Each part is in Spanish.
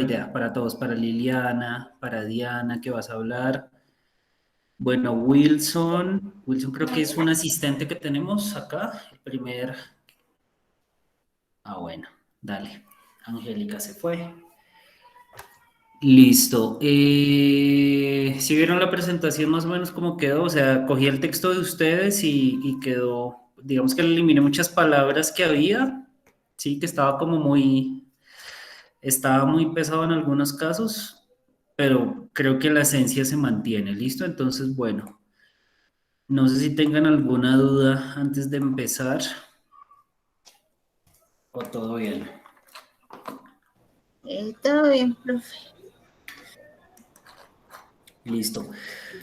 idea para todos, para Liliana, para Diana, que vas a hablar. Bueno, Wilson creo que es un asistente que tenemos acá, el primer. Bueno, dale. Angélica se fue. Listo. Si vieron la presentación más o menos cómo quedó, o sea, cogí el texto de ustedes y quedó, digamos que le eliminé muchas palabras que había, sí, que estaba muy pesado en algunos casos, pero creo que la esencia se mantiene, ¿listo? Entonces, bueno, no sé si tengan alguna duda antes de empezar o todo bien. Todo bien, profe. Listo.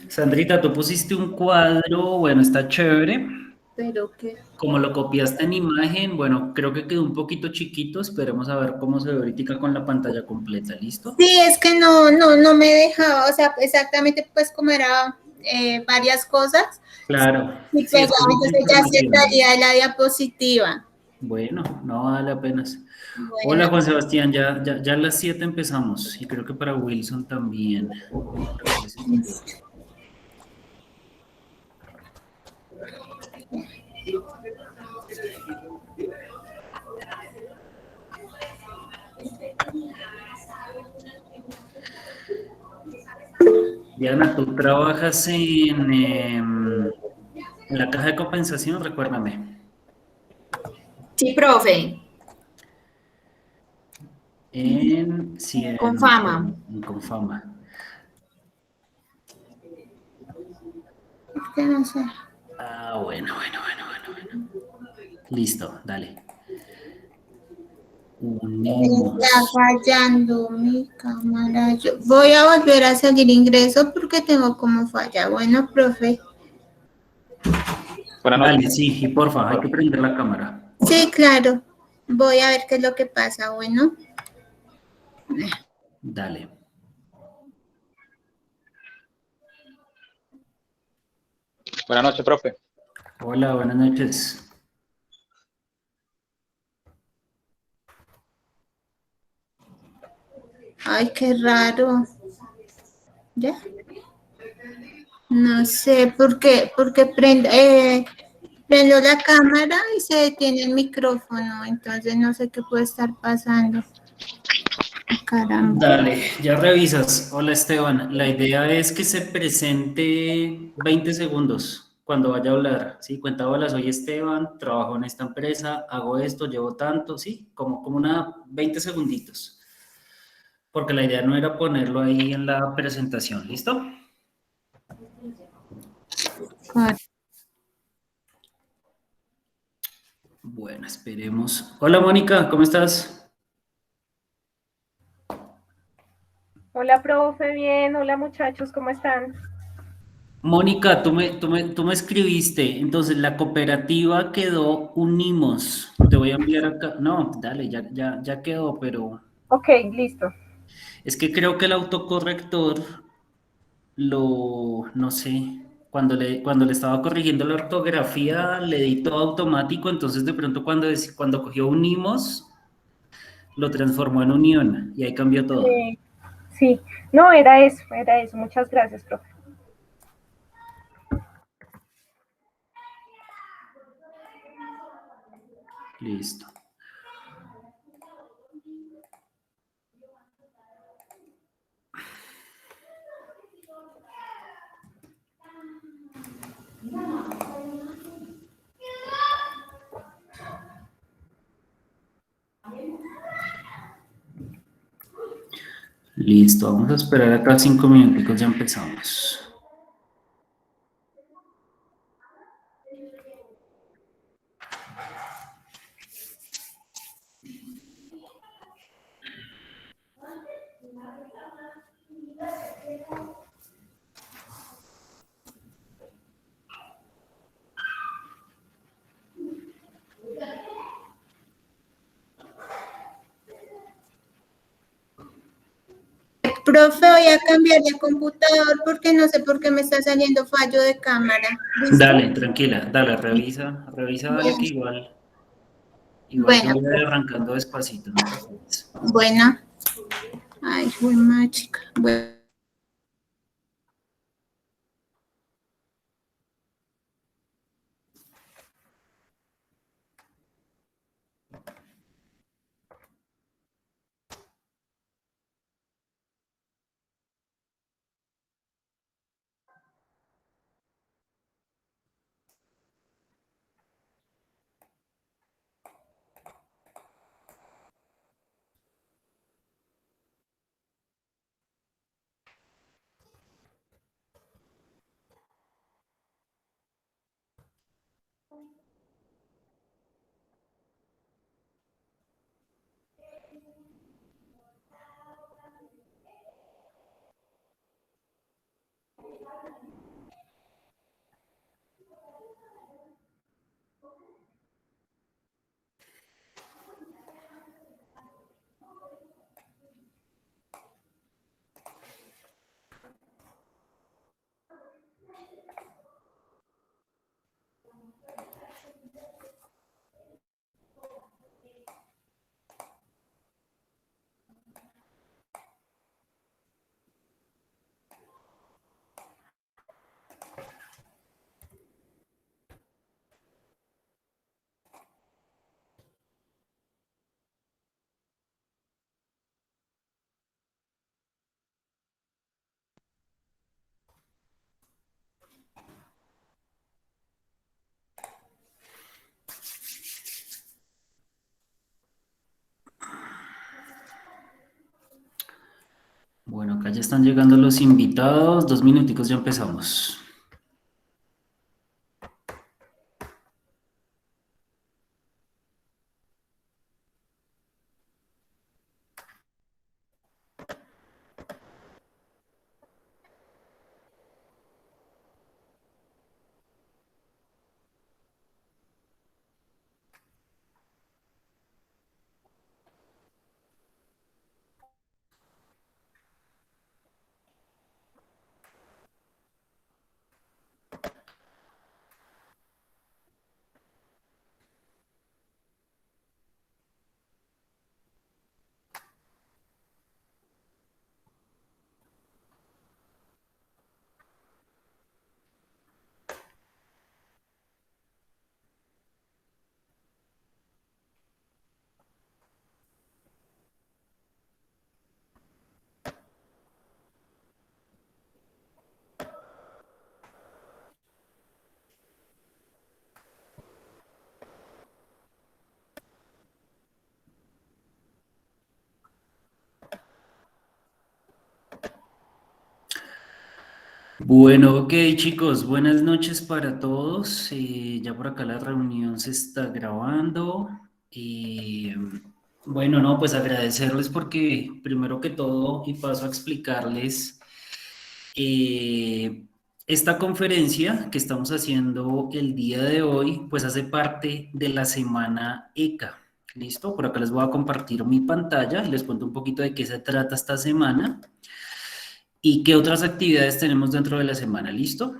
Sandrita, tú pusiste un cuadro, bueno, está chévere. Pero que... Como lo copiaste en imagen, bueno, creo que quedó un poquito chiquito. Esperemos a ver cómo se ve ahorita con la pantalla completa. ¿Listo? Sí, es que no me dejaba, o sea, exactamente pues como era varias cosas, Claro. y Sí, es pegaba, que es mucha entonces ya se información. salía de la diapositiva. Bueno, no vale apenas. Bueno, Hola, Juan Sebastián, ya a las 7 empezamos y creo que para Wilson también. Regrese si puede. Diana, tú trabajas en la caja de compensación, recuérdame. Sí, profe, Sí, con fama. en Confama. que no sé. Bueno. Listo, dale. Está Unimos. fallando mi cámara. Yo voy a volver a seguir ingreso porque tengo como falla. Bueno, profe. Buenas Dale, noches. sí, y porfa, hay que prender la cámara. Sí, claro. Voy a ver qué es lo que pasa. Bueno. Dale. Buenas noches, profe. Hola, buenas noches. Ay, qué raro. ¿Ya? No sé porque prendo la cámara y se detiene el micrófono, entonces no sé qué puede estar pasando. Caramba. Dale, ya revisas. Hola, Esteban. La idea es que se presente 20 segundos cuando vaya a hablar. Sí, cuenta, hola, soy Esteban, trabajo en esta empresa, hago esto, llevo tanto, sí, como una 20 segunditos. Porque la idea no era ponerlo ahí en la presentación, ¿listo? Bueno, esperemos. Hola, Mónica, ¿cómo estás? Hola, profe, bien. Hola, muchachos, ¿cómo están? Mónica, tú me escribiste, entonces la cooperativa quedó Unimos. Te voy a enviar acá. No, dale, ya quedó, pero Ok, listo. es que creo que el autocorrector no sé, cuando le estaba corrigiendo la ortografía le di todo automático, entonces de pronto cuando cogió Unimos, lo transformó en Unión y ahí cambió todo. Sí, no, era eso, era eso. Muchas gracias, profe. Listo. Listo, vamos a esperar acá 5 minuticos, ya empezamos. Profe, voy a cambiar de computador porque no sé por qué me está saliendo fallo de cámara. ¿Listo? Dale, tranquila, dale, revisa, dale que igual yo Bueno, voy a ir arrancando despacito, no te preocupes. bueno. Ay, fue más chica. Bueno. Bueno, acá ya están llegando los invitados. 2 minuticos, ya empezamos. Bueno, ok, chicos, buenas noches para todos. Ya por acá la reunión se está grabando. Y bueno, no, pues agradecerles porque primero que todo, y paso a explicarles, eh, esta conferencia que estamos haciendo el día de hoy, pues hace parte de la semana ECA. ¿Listo? Por acá les voy a compartir mi pantalla y les cuento un poquito de qué se trata esta semana. ¿Y qué otras actividades tenemos dentro de la semana? ¿Listo?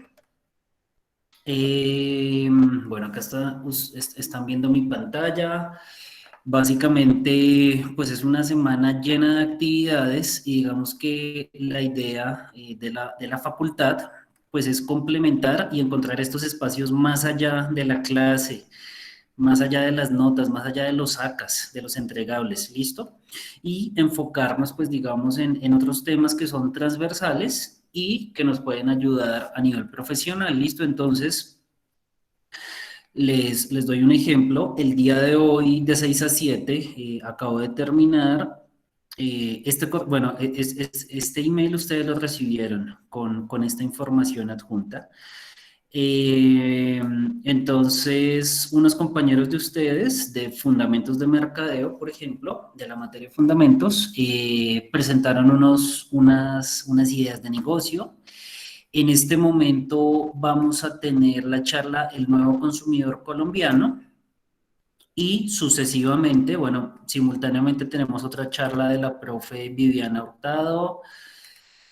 Bueno, acá están viendo mi pantalla. Básicamente, pues es una semana llena de actividades y digamos que la idea de la facultad, pues es complementar y encontrar estos espacios más allá de la clase, más allá de las notas, más allá de los acas, de los entregables, ¿listo? Y enfocarnos, pues digamos, en otros temas que son transversales y que nos pueden ayudar a nivel profesional, ¿listo? Entonces, les doy un ejemplo. El día de hoy, de 6 a 7, acabo de terminar. Bueno, este email ustedes lo recibieron con esta información adjunta. Entonces, unos compañeros de ustedes de Fundamentos de Mercadeo, por ejemplo, de la materia de Fundamentos, presentaron unas ideas de negocio. En este momento vamos a tener la charla El nuevo consumidor colombiano y sucesivamente, bueno, simultáneamente tenemos otra charla de la profe Viviana Hurtado.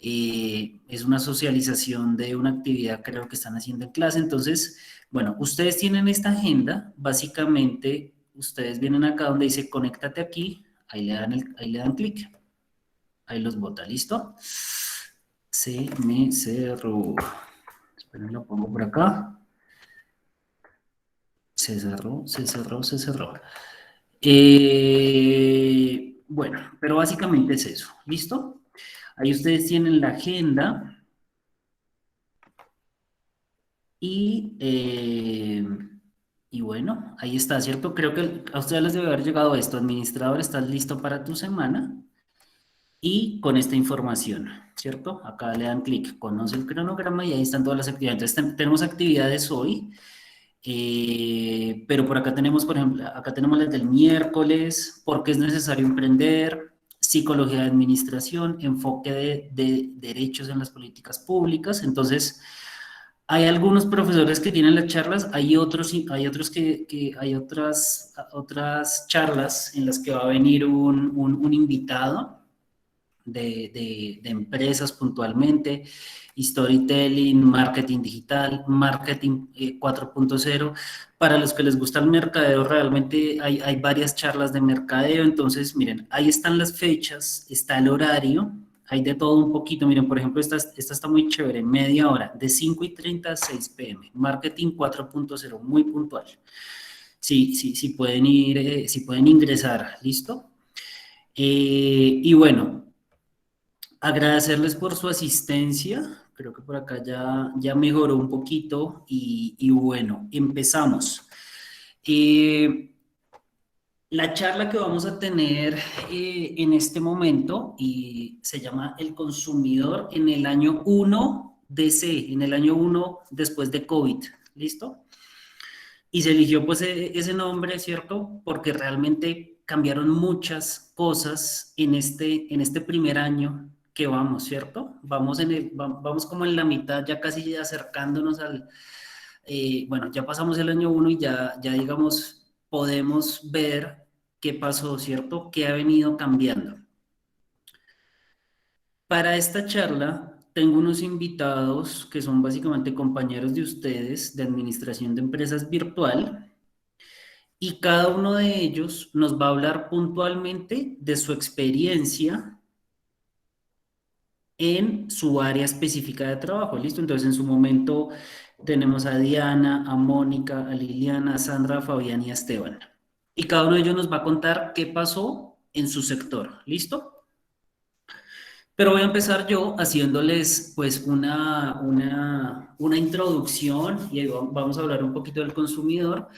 Es una socialización de una actividad creo que están haciendo en clase. Entonces, bueno, ustedes tienen esta agenda, básicamente ustedes vienen acá donde dice conéctate aquí, ahí le dan clic. Ahí los bota, ¿listo? Se me cerró. Esperen, lo pongo por acá. Se cerró, se cerró, se cerró. Bueno, pero básicamente es eso, ¿listo? Ahí ustedes tienen la agenda y bueno, ahí está, ¿cierto? Creo que a ustedes les debe haber llegado esto. Administrador, estás listo para tu semana y con esta información, ¿cierto? Acá le dan clic, conoce el cronograma y ahí están todas las actividades. Entonces, tenemos actividades hoy. Pero por acá tenemos, por ejemplo, acá tenemos las del miércoles, por qué es necesario emprender, psicología de administración, enfoque de derechos en las políticas públicas. Entonces, hay algunos profesores que tienen las charlas, hay otros hay otras charlas en las que va a venir un invitado de empresas puntualmente, storytelling, marketing digital, marketing 4.0. Para los que les gusta el mercadeo, realmente hay varias charlas de mercadeo. Entonces, miren, ahí están las fechas, está el horario, hay de todo un poquito. Miren, por ejemplo, esta está muy chévere, media hora, de 5:30 a 6 p.m. Marketing 4.0, muy puntual. Sí, pueden ir, si pueden ingresar, ¿listo? Y bueno, agradecerles por su asistencia. Creo que por acá ya mejoró un poquito y bueno, empezamos. La charla que vamos a tener en este momento se llama El consumidor en el año 1 DC, en el año 1 después de COVID. ¿Listo? Y se eligió pues ese nombre, ¿cierto? Porque realmente cambiaron muchas cosas en este primer año que vamos, ¿cierto? Vamos como en la mitad, ya casi acercándonos bueno, ya pasamos el año 1 y ya digamos, podemos ver qué pasó, ¿cierto? ¿Qué ha venido cambiando? Para esta charla tengo unos invitados que son básicamente compañeros de ustedes de Administración de Empresas Virtual. Y cada uno de ellos nos va a hablar puntualmente de su experiencia en su área específica de trabajo, ¿listo? Entonces, en su momento tenemos a Diana, a Mónica, a Liliana, a Sandra, a Fabián y a Esteban. Y cada uno de ellos nos va a contar qué pasó en su sector, ¿listo? Pero voy a empezar yo haciéndoles pues una introducción y vamos a hablar un poquito del consumidor.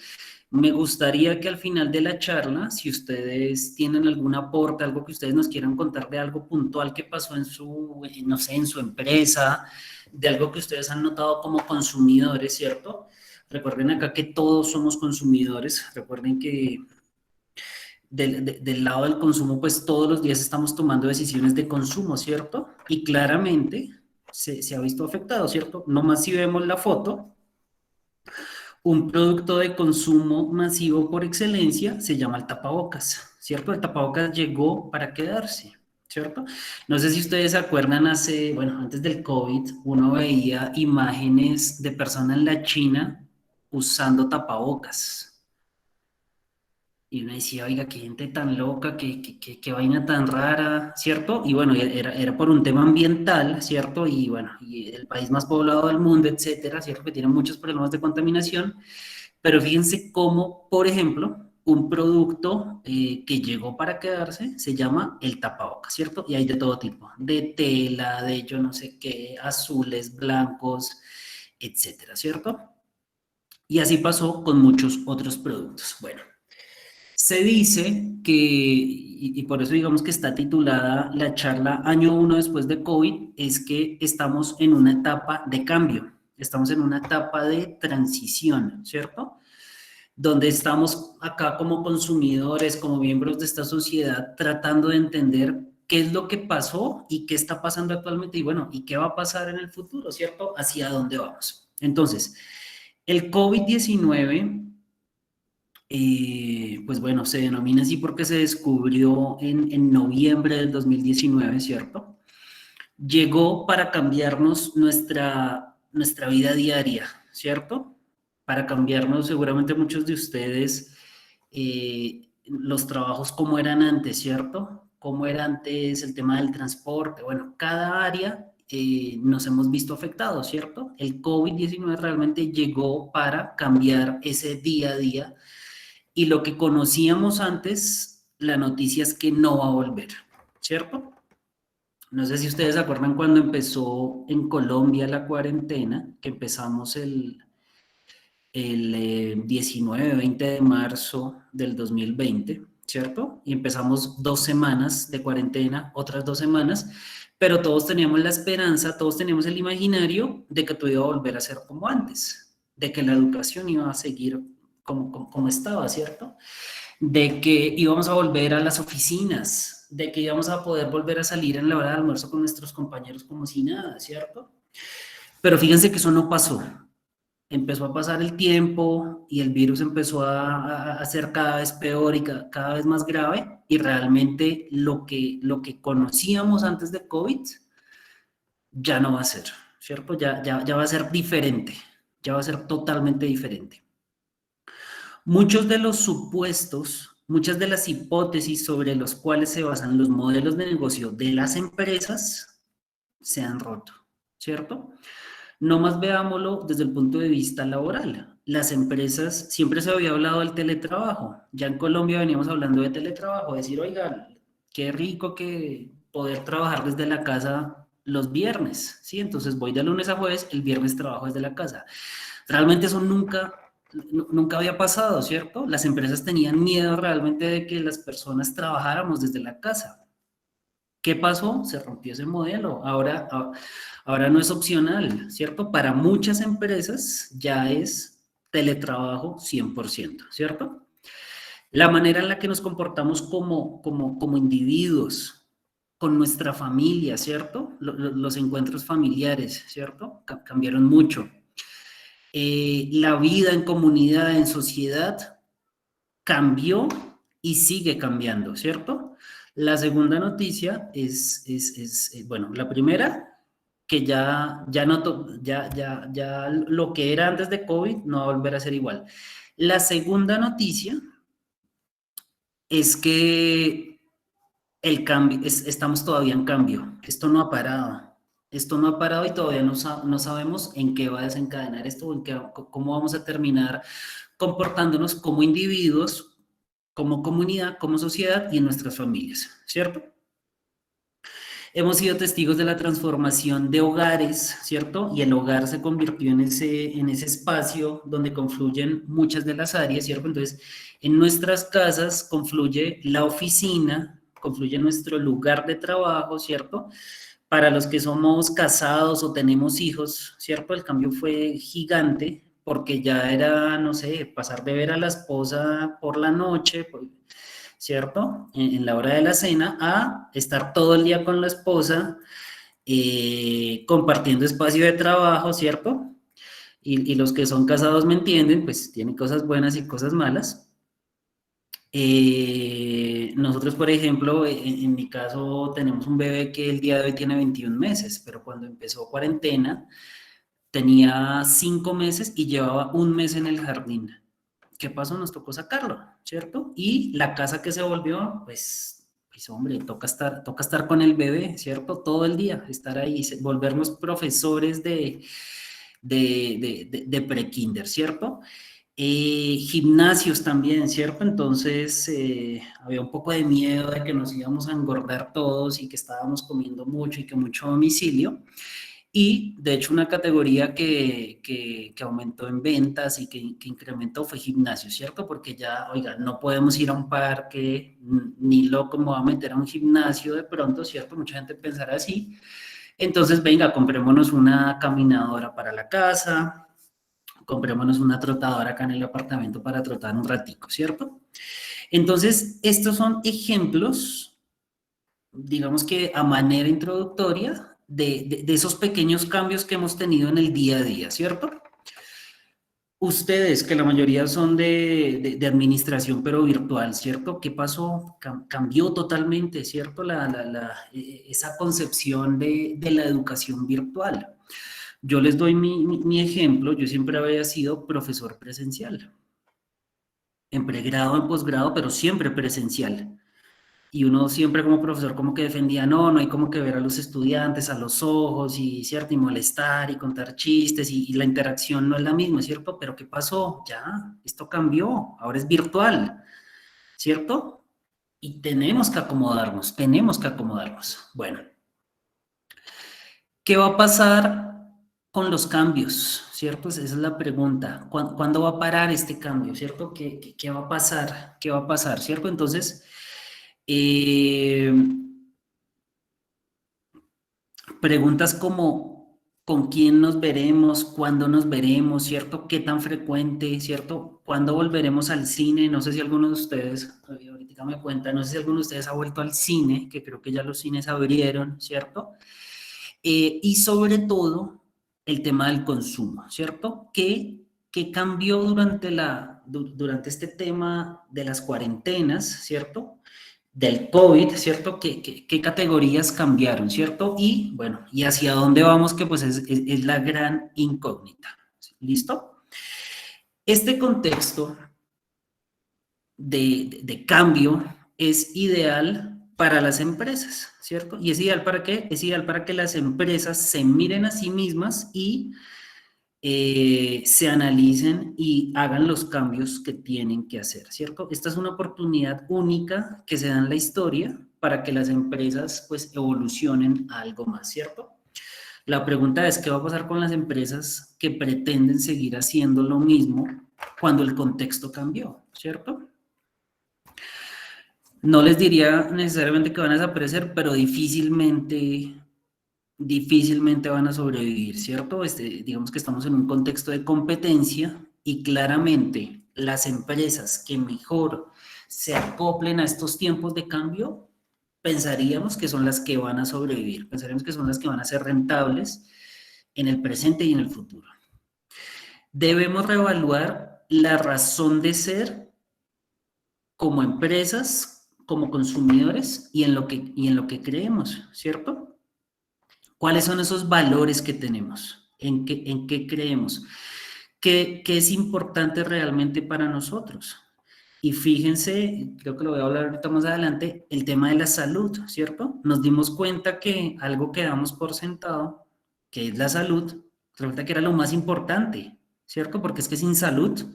Me gustaría que al final de la charla, si ustedes tienen algún aporte, algo que ustedes nos quieran contar de algo puntual que pasó no sé, en su empresa, de algo que ustedes han notado como consumidores, ¿cierto? Recuerden acá que todos somos consumidores, recuerden que del lado del consumo, pues todos los días estamos tomando decisiones de consumo, ¿cierto? Y claramente se ha visto afectado, ¿cierto? No más si vemos la foto. Un producto de consumo masivo por excelencia se llama el tapabocas, ¿cierto? El tapabocas llegó para quedarse, ¿cierto? No sé si ustedes se acuerdan antes del COVID, uno veía imágenes de personas en la China usando tapabocas. Y uno decía, oiga, qué gente tan loca, qué vaina tan rara, ¿cierto? Y bueno, era por un tema ambiental, ¿cierto? Y bueno, y el país más poblado del mundo, etcétera, ¿cierto? Que tiene muchos problemas de contaminación. Pero fíjense cómo, por ejemplo, un producto que llegó para quedarse se llama el tapabocas, ¿cierto? Y hay de todo tipo, de tela, de yo no sé qué, azules, blancos, etcétera, ¿cierto? Y así pasó con muchos otros productos. Bueno. Se dice que, y por eso digamos que está titulada la charla Año 1 después de COVID, es que estamos en una etapa de cambio, estamos en una etapa de transición, ¿cierto? Donde estamos acá como consumidores, como miembros de esta sociedad, tratando de entender qué es lo que pasó y qué está pasando actualmente y bueno, y qué va a pasar en el futuro, ¿cierto? Hacia dónde vamos. Entonces, el COVID-19 pues bueno, se denomina así porque se descubrió en noviembre del 2019, ¿cierto? Llegó para cambiarnos nuestra vida diaria, ¿cierto? Para cambiarnos, seguramente muchos de ustedes, los trabajos como eran antes, ¿cierto? cómo era antes el tema del transporte. Bueno, cada área nos hemos visto afectados, ¿cierto? El COVID-19 realmente llegó para cambiar ese día a día y lo que conocíamos antes, la noticia es que no va a volver, ¿cierto? No sé si ustedes se acuerdan cuando empezó en Colombia la cuarentena, que empezamos el 19, 20 de marzo del 2020, ¿cierto? Y empezamos 2 semanas de cuarentena, otras 2 semanas, pero todos teníamos la esperanza, todos teníamos el imaginario de que todo iba a volver a ser como antes, de que la educación iba a seguir como estaba, ¿cierto? De que íbamos a volver a las oficinas, de que íbamos a poder volver a salir en la hora de almuerzo con nuestros compañeros como si nada, ¿cierto? Pero fíjense que eso no pasó. Empezó a pasar el tiempo y el virus empezó a ser cada vez peor y cada vez más grave y realmente lo que conocíamos antes de COVID ya no va a ser, ¿cierto? Ya va a ser diferente, ya va a ser totalmente diferente. Muchos de los supuestos, muchas de las hipótesis sobre los cuales se basan los modelos de negocio de las empresas se han roto, ¿cierto? No más veámoslo desde el punto de vista laboral. Las empresas, siempre se había hablado del teletrabajo. Ya en Colombia veníamos hablando de teletrabajo, decir, oiga, qué rico que poder trabajar desde la casa los viernes, ¿sí? Entonces voy de lunes a jueves, el viernes trabajo desde la casa. Realmente eso nunca había pasado, ¿cierto? Las empresas tenían miedo realmente de que las personas trabajáramos desde la casa. ¿Qué pasó? Se rompió ese modelo. Ahora no es opcional, ¿cierto? Para muchas empresas ya es teletrabajo 100%, ¿cierto? La manera en la que nos comportamos como individuos, con nuestra familia, ¿cierto? Los encuentros familiares, ¿cierto? Cambiaron mucho. La vida en comunidad, en sociedad, cambió y sigue cambiando, ¿cierto? La segunda noticia es bueno, la primera, que ya lo que era antes de COVID no va a volver a ser igual. La segunda noticia es que el cambio, estamos todavía en cambio, esto no ha parado. Esto no ha parado y todavía no sabemos en qué va a desencadenar esto, cómo vamos a terminar comportándonos como individuos, como comunidad, como sociedad y en nuestras familias, ¿cierto? Hemos sido testigos de la transformación de hogares, ¿cierto? Y el hogar se convirtió en ese espacio donde confluyen muchas de las áreas, ¿cierto? Entonces, en nuestras casas confluye la oficina, confluye nuestro lugar de trabajo, ¿cierto? Para los que somos casados o tenemos hijos, ¿cierto? El cambio fue gigante porque ya era, no sé, pasar de ver a la esposa por la noche, ¿cierto? En la hora de la cena, a estar todo el día con la esposa, compartiendo espacio de trabajo, ¿cierto? Y los que son casados me entienden, pues tienen cosas buenas y cosas malas. Nosotros, por ejemplo, en mi caso, tenemos un bebé que el día de hoy tiene 21 meses, pero cuando empezó cuarentena, tenía 5 meses y llevaba 1 mes en el jardín. ¿Qué pasó? Nos tocó sacarlo, ¿cierto? Y la casa que se volvió, pues hombre, toca estar con el bebé, ¿cierto? Todo el día, estar ahí, volvernos profesores de pre-kinder, ¿cierto? Gimnasios también, ¿cierto? Entonces había un poco de miedo de que nos íbamos a engordar todos y que estábamos comiendo mucho y que mucho domicilio. Y de hecho una categoría que aumentó en ventas y que incrementó fue gimnasio, ¿cierto? Porque ya, oiga, no podemos ir a un parque, ni loco me voy a meter a un gimnasio de pronto, ¿cierto? Mucha gente pensará así. Entonces, venga, comprémonos una caminadora para la casa, comprémonos una trotadora acá en el apartamento para trotar un ratico, ¿cierto? Entonces, estos son ejemplos, digamos que a manera introductoria, de esos pequeños cambios que hemos tenido en el día a día, ¿cierto? Ustedes, que la mayoría son de administración, pero virtual, ¿cierto? ¿Qué pasó? Cambió totalmente, ¿cierto? Esa concepción de la educación virtual. Yo les doy mi ejemplo. Yo siempre había sido profesor presencial. En pregrado, en posgrado, pero siempre presencial. y uno siempre como profesor como que defendía, no hay como que ver a los estudiantes a los ojos y, ¿cierto? Y molestar y contar chistes y la interacción no es la misma, ¿cierto? Pero ¿qué pasó? Ya, esto cambió, ahora es virtual, ¿cierto? Y tenemos que acomodarnos, tenemos que acomodarnos. Bueno, ¿qué va a pasar con los cambios? ¿Cierto? Esa es la pregunta. ¿Cuándo va a parar este cambio? ¿Cierto? ¿Qué va a pasar? ¿Qué va a pasar? ¿Cierto? Entonces, preguntas como ¿con quién nos veremos? ¿Cuándo nos veremos? ¿Cierto? ¿Qué tan frecuente? ¿Cierto? ¿Cuándo volveremos al cine? No sé si alguno de ustedes, ahorita me cuenta, no sé si alguno de ustedes ha vuelto al cine, que creo que ya los cines abrieron, ¿cierto? Y sobre todo, el tema del consumo, ¿cierto? ¿Qué cambió durante este tema de las cuarentenas, ¿cierto? Del COVID, ¿cierto? ¿Qué categorías cambiaron, ¿cierto? Y bueno, ¿y hacia dónde vamos? Que pues es la gran incógnita. ¿Listo? Este contexto de cambio es ideal para las empresas, ¿cierto? ¿Y es ideal para qué? Es ideal para que las empresas se miren a sí mismas y se analicen y hagan los cambios que tienen que hacer, ¿cierto? Esta es una oportunidad única que se da en la historia para que las empresas pues evolucionen a algo más, ¿cierto? La pregunta es, ¿qué va a pasar con las empresas que pretenden seguir haciendo lo mismo cuando el contexto cambió, ¿cierto? No les diría necesariamente que van a desaparecer, pero difícilmente van a sobrevivir, ¿cierto? Digamos que estamos en un contexto de competencia y claramente las empresas que mejor se acoplen a estos tiempos de cambio, pensaríamos que son las que van a sobrevivir, pensaríamos que son las que van a ser rentables en el presente y en el futuro. Debemos reevaluar la razón de ser como empresas, como consumidores y en lo que creemos, ¿cierto? ¿Cuáles son esos valores que tenemos? ¿En qué creemos? ¿Qué es importante realmente para nosotros? Y fíjense, creo que lo voy a hablar ahorita más adelante, el tema de la salud, ¿cierto? Nos dimos cuenta que algo que damos por sentado, que es la salud, resulta que era lo más importante, ¿cierto? Porque es que sin salud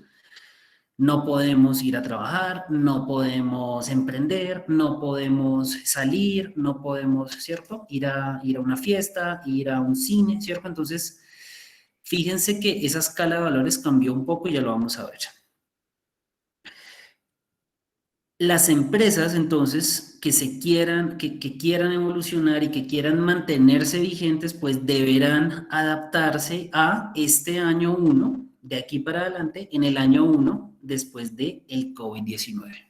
no podemos ir a trabajar, no podemos emprender, no podemos salir, no podemos, ¿cierto? Ir a una fiesta, ir a un cine, ¿cierto? Entonces, fíjense que esa escala de valores cambió un poco y ya lo vamos a ver. Las empresas, entonces, que quieran evolucionar y que quieran mantenerse vigentes, pues deberán adaptarse a este año 1, de aquí para adelante, en el año 1, después del COVID-19.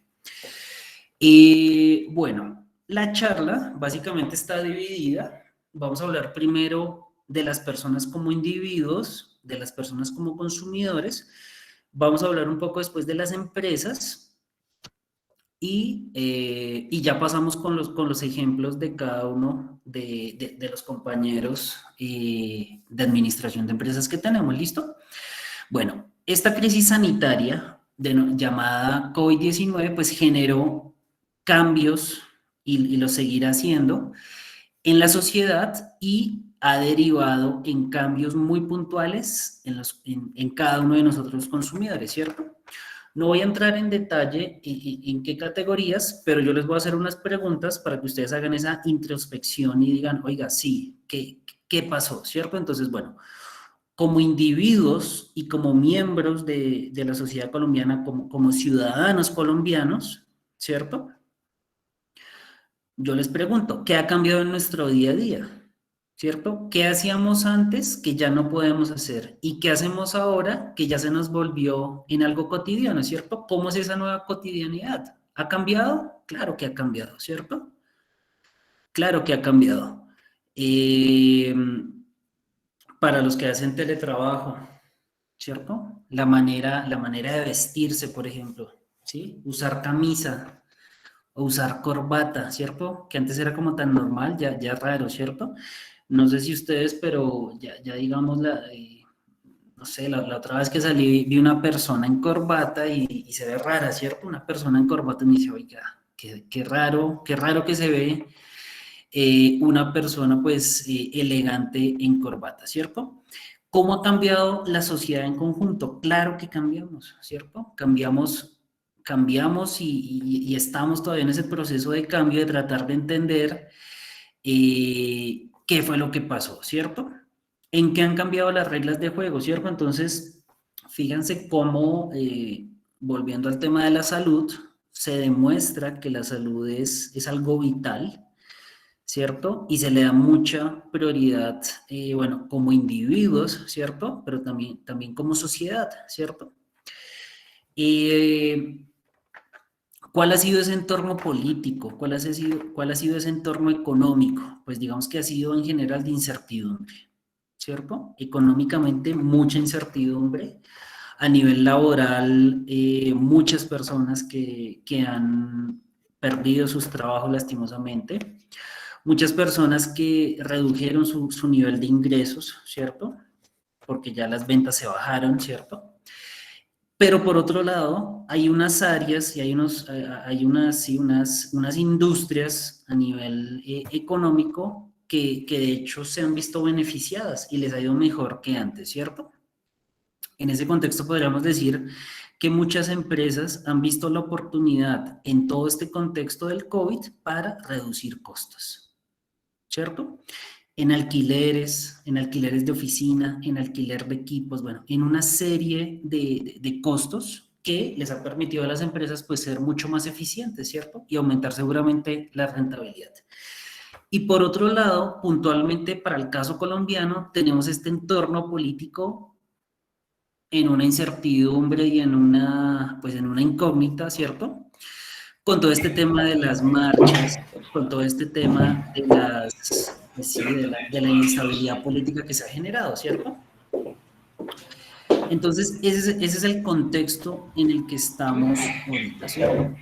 Bueno, la charla básicamente está dividida. Vamos a hablar primero de las personas como individuos, de las personas como consumidores. Vamos a hablar un poco después de las empresas. Y ya pasamos con los ejemplos de cada uno de los compañeros de administración de empresas que tenemos, ¿listo? Bueno, esta crisis sanitaria llamada COVID-19 pues generó cambios y lo seguirá haciendo en la sociedad y ha derivado en cambios muy puntuales en cada uno de nosotros los consumidores, ¿cierto? No voy a entrar en detalle en qué categorías, pero yo les voy a hacer unas preguntas para que ustedes hagan esa introspección y digan, oiga, sí, ¿qué pasó? ¿Cierto? Entonces, bueno, como individuos y como miembros de la sociedad colombiana, como ciudadanos colombianos, ¿cierto? Yo les pregunto, ¿qué ha cambiado en nuestro día a día? ¿Cierto? ¿Qué hacíamos antes que ya no podemos hacer? ¿Y qué hacemos ahora que ya se nos volvió en algo cotidiano, ¿cierto? ¿Cómo es esa nueva cotidianidad? ¿Ha cambiado? Claro que ha cambiado, ¿cierto? Claro que ha cambiado. Para los que hacen teletrabajo, ¿cierto? La manera de vestirse, por ejemplo, ¿sí? Usar camisa o usar corbata, ¿cierto? Que antes era como tan normal, ya raro, ¿cierto? No sé si ustedes, pero ya digamos, no sé, la otra vez que salí vi una persona en corbata y se ve rara, ¿cierto? Una persona en corbata y me dice, oiga, qué raro que se ve una persona pues elegante en corbata, ¿cierto? ¿Cómo ha cambiado la sociedad en conjunto? Claro que cambiamos, ¿cierto? Cambiamos y estamos todavía en ese proceso de cambio, de tratar de entender qué fue lo que pasó, ¿cierto? En qué han cambiado las reglas de juego, ¿cierto? Entonces, fíjense cómo, volviendo al tema de la salud, se demuestra que la salud es algo vital, ¿cierto? Y se le da mucha prioridad, bueno, como individuos, ¿cierto? Pero también como sociedad, ¿cierto? ¿Cuál ha sido ese entorno político? ¿Cuál ha sido ese entorno económico? Pues digamos que ha sido en general de incertidumbre, ¿cierto? Económicamente mucha incertidumbre. A nivel laboral, muchas personas que han perdido sus trabajos lastimosamente. Muchas personas que redujeron su nivel de ingresos, ¿cierto? Porque ya las ventas se bajaron, ¿cierto? Pero por otro lado, hay unas áreas y hay unas industrias a nivel económico que de hecho se han visto beneficiadas y les ha ido mejor que antes, ¿cierto? En ese contexto podríamos decir que muchas empresas han visto la oportunidad en todo este contexto del COVID para reducir costos, ¿cierto? En alquileres de oficina, en alquiler de equipos, bueno, en una serie de costos que les ha permitido a las empresas pues ser mucho más eficientes, ¿cierto? Y aumentar seguramente la rentabilidad. Y por otro lado, puntualmente para el caso colombiano, tenemos este entorno político en una incertidumbre y pues en una incógnita, ¿cierto? Con todo este tema de las marchas, con todo este tema pues sí, de la inestabilidad política que se ha generado, ¿cierto? Entonces, ese es el contexto en el que estamos ahorita, ¿cierto?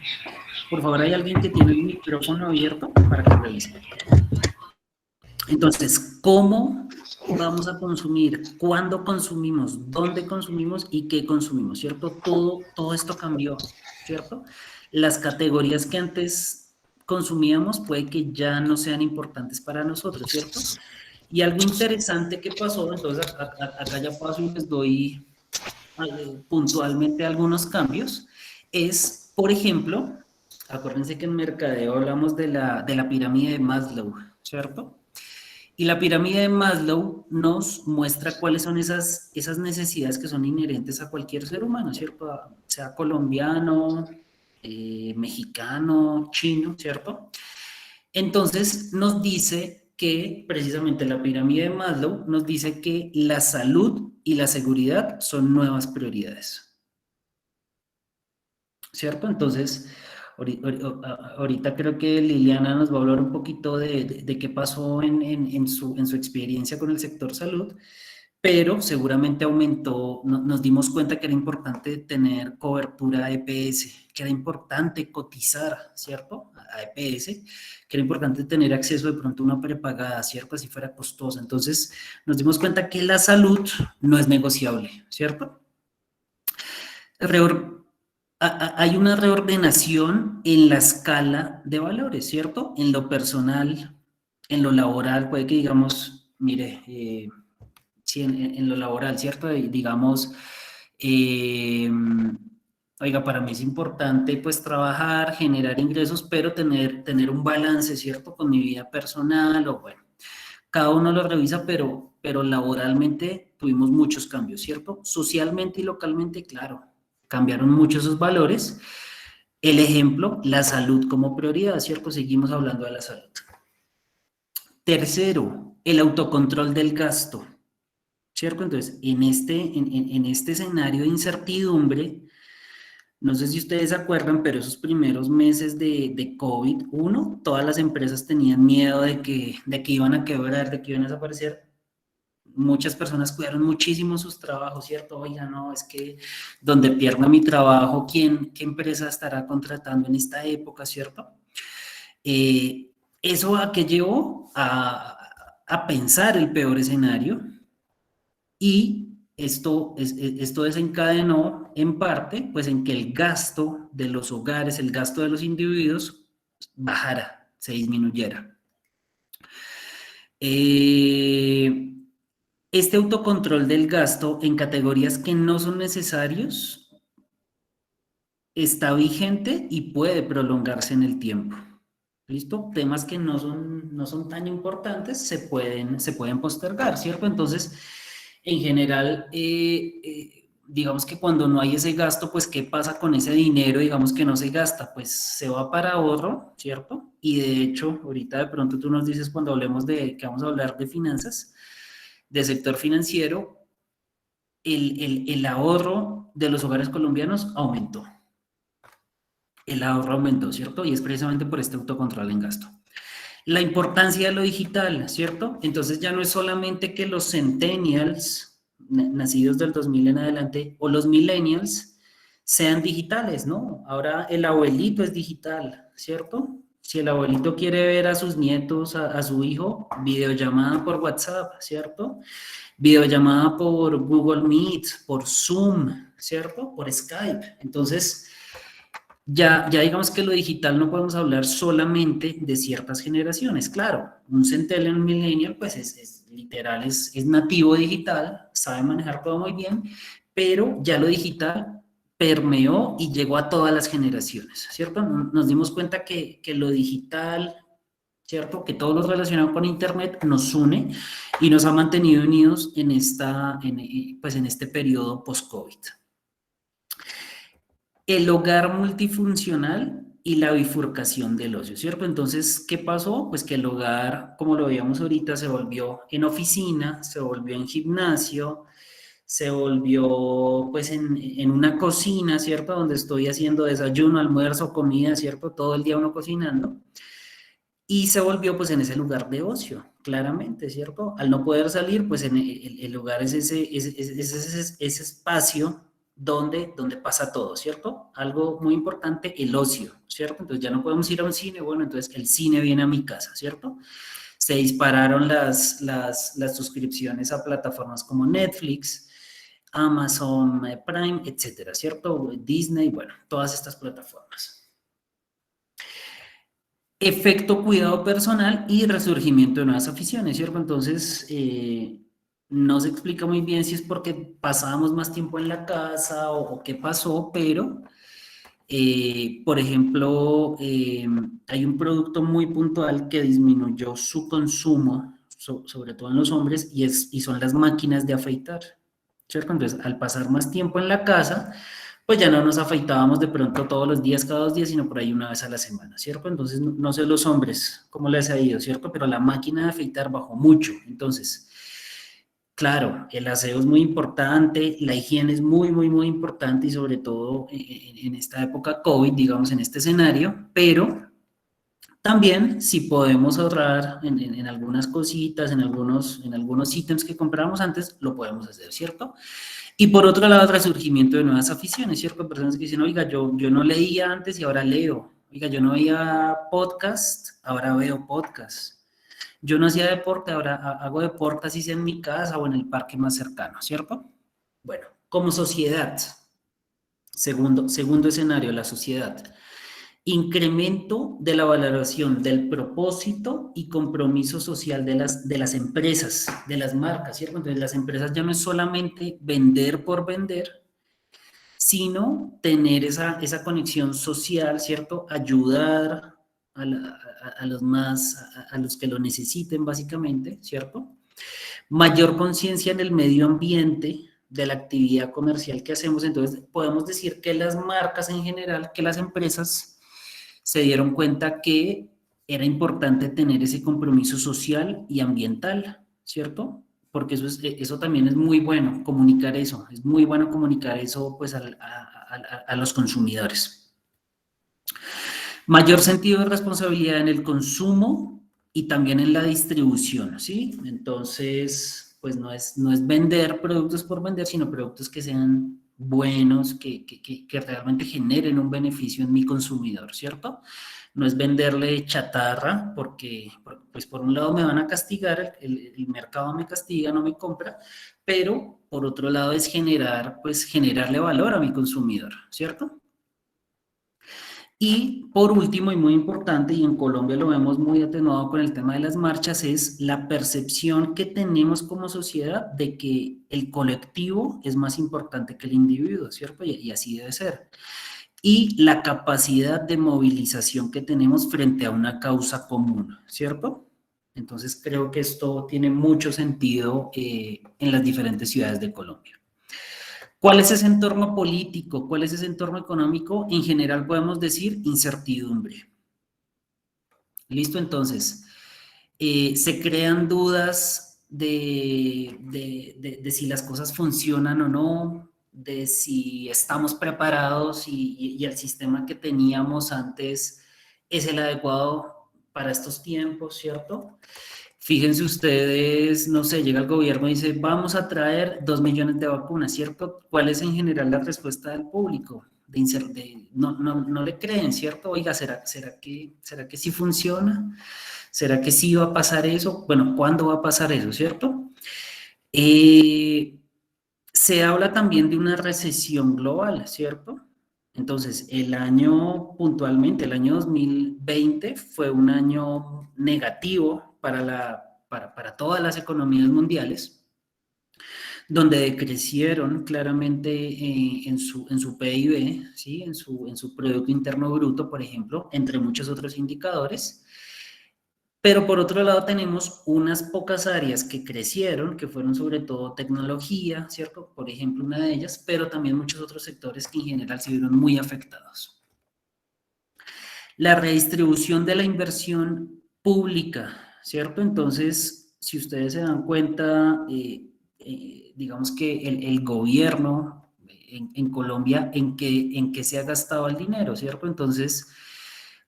Por favor, ¿hay alguien que tiene el micrófono abierto para que revise? Entonces, ¿cómo vamos a consumir? ¿Cuándo consumimos? ¿Dónde consumimos? ¿Y qué consumimos? ¿Cierto? Todo esto cambió, ¿cierto? Las categorías que antes consumíamos puede que ya no sean importantes para nosotros, ¿cierto? Y algo interesante que pasó, entonces acá ya paso y les doy puntualmente algunos cambios, es, por ejemplo, acuérdense que en mercadeo hablamos de la pirámide de Maslow, ¿cierto? Y la pirámide de Maslow nos muestra cuáles son esas necesidades que son inherentes a cualquier ser humano, ¿cierto? Sea colombiano, mexicano, chino, ¿cierto? Entonces nos dice que precisamente la pirámide de Maslow nos dice que la salud y la seguridad son nuevas prioridades, ¿cierto? Entonces, ahorita creo que Liliana nos va a hablar un poquito de qué pasó en su experiencia con el sector salud, pero seguramente aumentó, nos dimos cuenta que era importante tener cobertura EPS, que era importante cotizar, ¿cierto? A EPS, que era importante tener acceso de pronto a una prepagada, ¿cierto? Así fuera costosa. Entonces, nos dimos cuenta que la salud no es negociable, ¿cierto? Hay una reordenación en la escala de valores, ¿cierto? En lo personal, en lo laboral, puede que digamos, mire, sí, en lo laboral, ¿cierto? Digamos, oiga, para mí es importante pues trabajar, generar ingresos, pero tener un balance, ¿cierto? Con mi vida personal o bueno, cada uno lo revisa, pero laboralmente tuvimos muchos cambios, ¿cierto? Socialmente y localmente, claro, cambiaron mucho esos valores. El ejemplo, la salud como prioridad, ¿cierto? Seguimos hablando de la salud. Tercero, el autocontrol del gasto, ¿cierto? Entonces, en este escenario de incertidumbre, no sé si ustedes se acuerdan, pero esos primeros meses de COVID, todas las empresas tenían miedo de que iban a quebrar, de que iban a desaparecer. Muchas personas cuidaron muchísimo sus trabajos, ¿cierto? Oiga, no, es que donde pierda mi trabajo, ¿qué empresa estará contratando en esta época, ¿cierto? ¿Eso a qué llevó? A pensar el peor escenario, y esto desencadenó en parte pues en que el gasto de los hogares, el gasto de los individuos bajara, se disminuyera. Este autocontrol del gasto en categorías que no son necesarios está vigente y puede prolongarse en el tiempo. ¿Listo? Temas que no son tan importantes se pueden postergar, ¿cierto? Entonces, en general, digamos que cuando no hay ese gasto, pues, ¿qué pasa con ese dinero, digamos, que no se gasta? Pues se va para ahorro, ¿cierto? Y de hecho, ahorita de pronto tú nos dices cuando hablemos que vamos a hablar de finanzas, de sector financiero, el ahorro de los hogares colombianos aumentó. El ahorro aumentó, ¿cierto? Y es precisamente por este autocontrol en gasto. La importancia de lo digital, ¿cierto? Entonces ya no es solamente que los centennials, nacidos del 2000 en adelante, o los millennials, sean digitales, ¿no? Ahora el abuelito es digital, ¿cierto? Si el abuelito quiere ver a sus nietos, a su hijo, videollamada por WhatsApp, ¿cierto? Videollamada por Google Meet, por Zoom, ¿cierto? Por Skype. Entonces, ya digamos que lo digital no podemos hablar solamente de ciertas generaciones. Claro, un centennial, un millennial, pues es literal, es nativo digital, sabe manejar todo muy bien, pero ya lo digital permeó y llegó a todas las generaciones, ¿cierto? Nos dimos cuenta que lo digital, ¿cierto? Que todo lo relacionado con Internet nos une y nos ha mantenido unidos en este periodo post-COVID. El hogar multifuncional y la bifurcación del ocio, ¿cierto? Entonces, ¿qué pasó? Pues que el hogar, como lo veíamos ahorita, se volvió en oficina, se volvió en gimnasio, se volvió pues en una cocina, ¿cierto? Donde estoy haciendo desayuno, almuerzo, comida, ¿cierto? Todo el día uno cocinando. Y se volvió pues en ese lugar de ocio, claramente, ¿cierto? Al no poder salir, pues en el lugar es ese espacio donde pasa todo, ¿cierto? Algo muy importante, el ocio, ¿cierto? Entonces ya no podemos ir a un cine, bueno, entonces el cine viene a mi casa, ¿cierto? Se dispararon las suscripciones a plataformas como Netflix, Amazon Prime, etcétera, ¿cierto? Disney, bueno, todas estas plataformas. Efecto cuidado personal y resurgimiento de nuevas aficiones, ¿cierto? Entonces, no se explica muy bien si es porque pasábamos más tiempo en la casa o qué pasó, pero, por ejemplo, hay un producto muy puntual que disminuyó su consumo, sobre todo en los hombres, y son las máquinas de afeitar, ¿cierto? Entonces, al pasar más tiempo en la casa, pues ya no nos afeitábamos de pronto todos los días, cada 2 días, sino por ahí una vez a la semana, ¿cierto? Entonces, no sé los hombres cómo les ha ido, ¿cierto? Pero la máquina de afeitar bajó mucho. Entonces, claro, el aseo es muy importante, la higiene es muy, muy, muy importante y sobre todo en esta época COVID, digamos, en este escenario, pero también si podemos ahorrar en algunas cositas, en algunos ítems que compramos antes, lo podemos hacer, ¿cierto? Y por otro lado, el resurgimiento de nuevas aficiones, ¿cierto? Personas que dicen, oiga, yo no leía antes y ahora leo. Oiga, yo no veía podcast, ahora veo podcast. Yo no hacía deporte, ahora hago deporte así sea en mi casa o en el parque más cercano, ¿cierto? Bueno, como sociedad, segundo escenario, la sociedad. Incremento de la valoración del propósito y compromiso social de las empresas, de las marcas, ¿cierto? Entonces, las empresas ya no es solamente vender por vender, sino tener esa conexión social, ¿cierto? Ayudar a los que lo necesiten, básicamente, ¿cierto? Mayor conciencia en el medio ambiente de la actividad comercial que hacemos. Entonces, podemos decir que las marcas en general, que las empresas se dieron cuenta que era importante tener ese compromiso social y ambiental, ¿cierto? Porque eso también es muy bueno, comunicar eso, es muy bueno comunicar eso pues a los consumidores. Mayor sentido de responsabilidad en el consumo y también en la distribución, ¿sí? Entonces, pues no es vender productos por vender, sino productos que sean buenos, que realmente generen un beneficio en mi consumidor, ¿cierto? No es venderle chatarra porque pues por un lado me van a castigar, el mercado me castiga, no me compra, pero por otro lado es generarle valor a mi consumidor, ¿cierto? Y por último, y muy importante, y en Colombia lo vemos muy atenuado con el tema de las marchas, es la percepción que tenemos como sociedad de que el colectivo es más importante que el individuo, ¿cierto? Y así debe ser. Y la capacidad de movilización que tenemos frente a una causa común, ¿cierto? Entonces creo que esto tiene mucho sentido en las diferentes ciudades de Colombia. ¿Cuál es ese entorno político? ¿Cuál es ese entorno económico? En general podemos decir incertidumbre. ¿Listo? Entonces, se crean dudas de si las cosas funcionan o no, de si estamos preparados y el sistema que teníamos antes es el adecuado para estos tiempos, ¿cierto? Fíjense ustedes, no sé, llega el gobierno y dice, vamos a traer 2 millones de vacunas, ¿cierto? ¿Cuál es en general la respuesta del público? No le creen, ¿cierto? Oiga, ¿será que sí funciona? ¿Será que sí va a pasar eso? Bueno, ¿cuándo va a pasar eso, cierto? Se habla también de una recesión global, ¿cierto? Entonces, puntualmente, el año 2020 fue un año negativo para todas las economías mundiales, donde decrecieron claramente en su PIB, ¿sí? en su Producto Interno Bruto, por ejemplo, entre muchos otros indicadores. Pero por otro lado tenemos unas pocas áreas que crecieron, que fueron sobre todo tecnología, ¿cierto? Por ejemplo, una de ellas, pero también muchos otros sectores que en general se vieron muy afectados. La redistribución de la inversión pública, ¿cierto? Entonces, si ustedes se dan cuenta, digamos que el gobierno en Colombia, ¿en qué se ha gastado el dinero, ¿cierto? Entonces,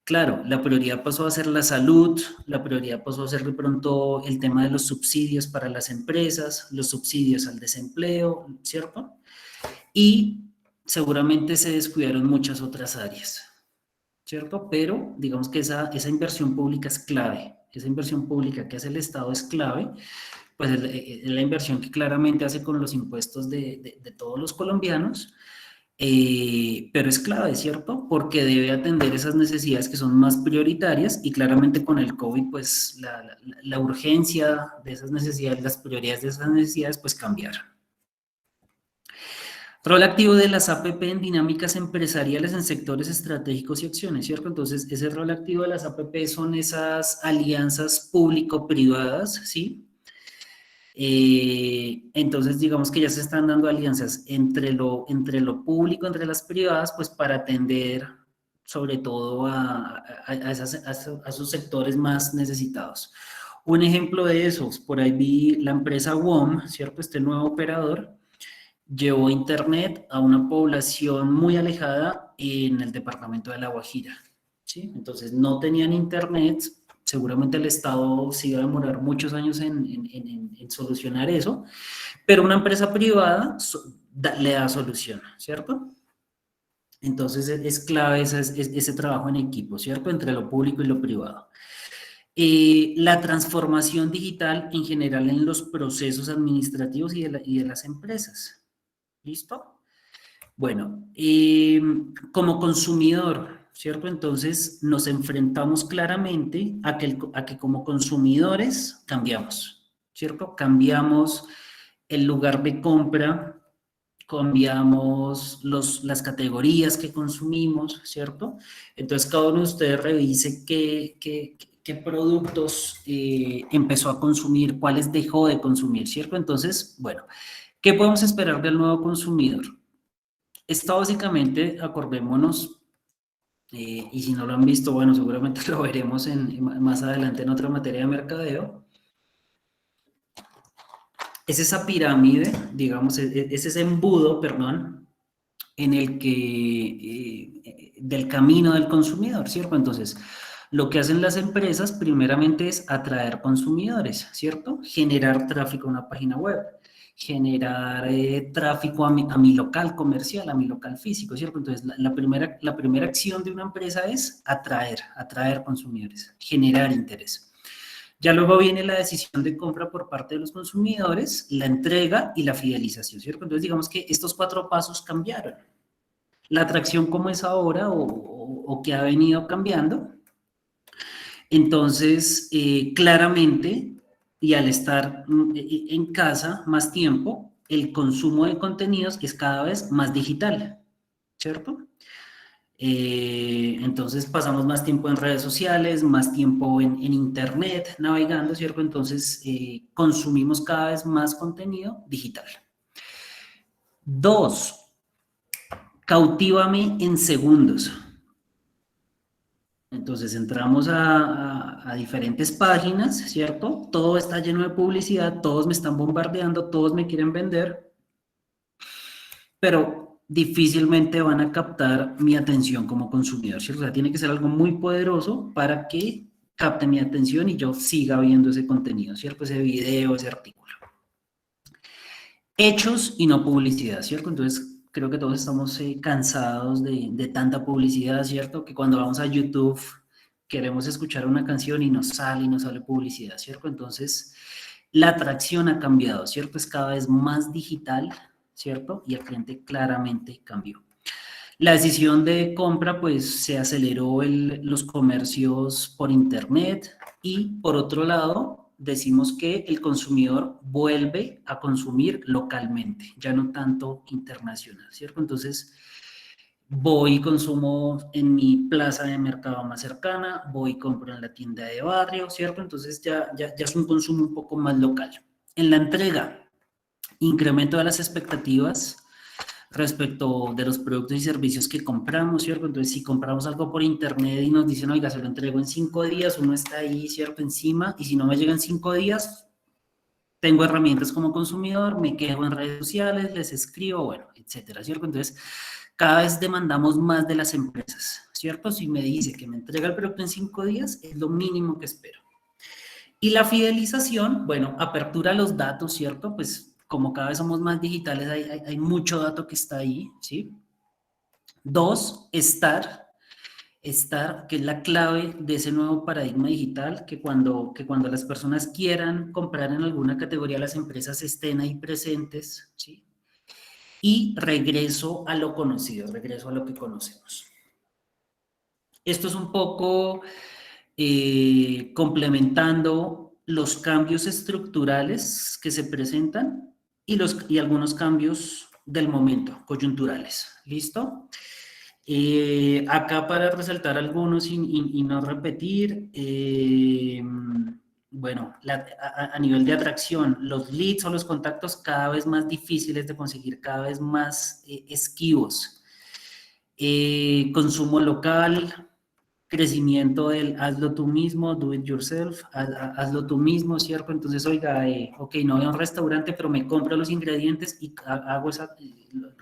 claro, la prioridad pasó a ser la salud, la prioridad pasó a ser de pronto el tema de los subsidios para las empresas, los subsidios al desempleo, ¿cierto? Y seguramente se descuidaron muchas otras áreas, ¿cierto? Pero digamos que esa inversión pública es clave, esa inversión pública que hace el Estado es clave, pues es la inversión que claramente hace con los impuestos de todos los colombianos, pero es clave, ¿cierto? Porque debe atender esas necesidades que son más prioritarias y claramente con el COVID, pues la urgencia de esas necesidades, las prioridades de esas necesidades, pues cambiaron. Rol activo de las APP en dinámicas empresariales en sectores estratégicos y acciones, ¿cierto? Entonces, ese rol activo de las APP son esas alianzas público-privadas, ¿sí? Entonces, digamos que ya se están dando alianzas entre lo público, entre las privadas, pues para atender sobre todo a esos sectores más necesitados. Un ejemplo de esos, por ahí vi la empresa WOM, ¿cierto? Este nuevo operador llevó internet a una población muy alejada en el departamento de La Guajira, ¿sí? Entonces no tenían internet, seguramente el Estado se iba a demorar muchos años en solucionar eso, pero una empresa privada le da solución, ¿cierto? Entonces es clave ese trabajo en equipo, ¿cierto? Entre lo público y lo privado. La transformación digital en general en los procesos administrativos y de las empresas. ¿Listo? Bueno, como consumidor, ¿cierto? Entonces nos enfrentamos claramente a que como consumidores cambiamos, ¿cierto? Cambiamos el lugar de compra, cambiamos las categorías que consumimos, ¿cierto? Entonces cada uno de ustedes revise qué productos empezó a consumir, cuáles dejó de consumir, ¿cierto? Entonces, bueno, ¿qué podemos esperar del nuevo consumidor? Esto básicamente, acordémonos, y si no lo han visto, bueno, seguramente lo veremos más adelante en otra materia de mercadeo, es esa pirámide, digamos, es ese embudo, perdón, en el que, del camino del consumidor, ¿cierto? Entonces, lo que hacen las empresas primeramente es atraer consumidores, ¿cierto? Generar tráfico a una página web, generar tráfico a mi local comercial, a mi local físico, ¿cierto? Entonces, la primera acción de una empresa es atraer consumidores, generar interés. Ya luego viene la decisión de compra por parte de los consumidores, la entrega y la fidelización, ¿cierto? Entonces, digamos que estos 4 pasos cambiaron. La atracción como es ahora o o que ha venido cambiando. Entonces, claramente, y al estar en casa más tiempo, el consumo de contenidos es cada vez más digital, ¿cierto? Entonces pasamos más tiempo en redes sociales, más tiempo en internet navegando, ¿cierto? Entonces consumimos cada vez más contenido digital. 2, cautívame en segundos. Entonces entramos a diferentes páginas, ¿cierto? Todo está lleno de publicidad, todos me están bombardeando, todos me quieren vender, pero difícilmente van a captar mi atención como consumidor, ¿cierto? O sea, tiene que ser algo muy poderoso para que capte mi atención y yo siga viendo ese contenido, ¿cierto? Ese video, ese artículo. Hechos y no publicidad, ¿cierto? Entonces, creo que todos estamos cansados de tanta publicidad, ¿cierto? Que cuando vamos a YouTube queremos escuchar una canción y nos sale publicidad, ¿cierto? Entonces, la atracción ha cambiado, ¿cierto? Es cada vez más digital, ¿cierto? Y el cliente claramente cambió. La decisión de compra, pues, se aceleró los comercios por internet y, por otro lado, decimos que el consumidor vuelve a consumir localmente, ya no tanto internacional, ¿cierto? Entonces, voy y consumo en mi plaza de mercado más cercana, voy y compro en la tienda de barrio, ¿cierto? Entonces, ya es un consumo un poco más local. En la entrega, incremento de las expectativas respecto de los productos y servicios que compramos, ¿cierto? Entonces, si compramos algo por internet y nos dicen, oiga, se lo entrego en 5 días, uno está ahí, ¿cierto? Encima, y si no me llega en 5 días, tengo herramientas como consumidor, me quedo en redes sociales, les escribo, bueno, etcétera, ¿cierto? Entonces, cada vez demandamos más de las empresas, ¿cierto? Si me dice que me entrega el producto en 5 días, es lo mínimo que espero. Y la fidelización, bueno, apertura a los datos, ¿cierto? Pues como cada vez somos más digitales, hay mucho dato que está ahí, ¿sí? 2, estar, que es la clave de ese nuevo paradigma digital, que cuando las personas quieran comprar en alguna categoría, las empresas estén ahí presentes, ¿sí? Y regreso a lo conocido, regreso a lo que conocemos. Esto es un poco complementando los cambios estructurales que se presentan y algunos cambios del momento, coyunturales. ¿Listo? Acá para resaltar algunos y no repetir, bueno, a nivel de atracción, los leads o los contactos cada vez más difíciles de conseguir, cada vez más esquivos. Consumo local, crecimiento del hazlo tú mismo, do it yourself, hazlo tú mismo, ¿cierto? Entonces, oiga, ok, no voy a un restaurante, pero me compro los ingredientes y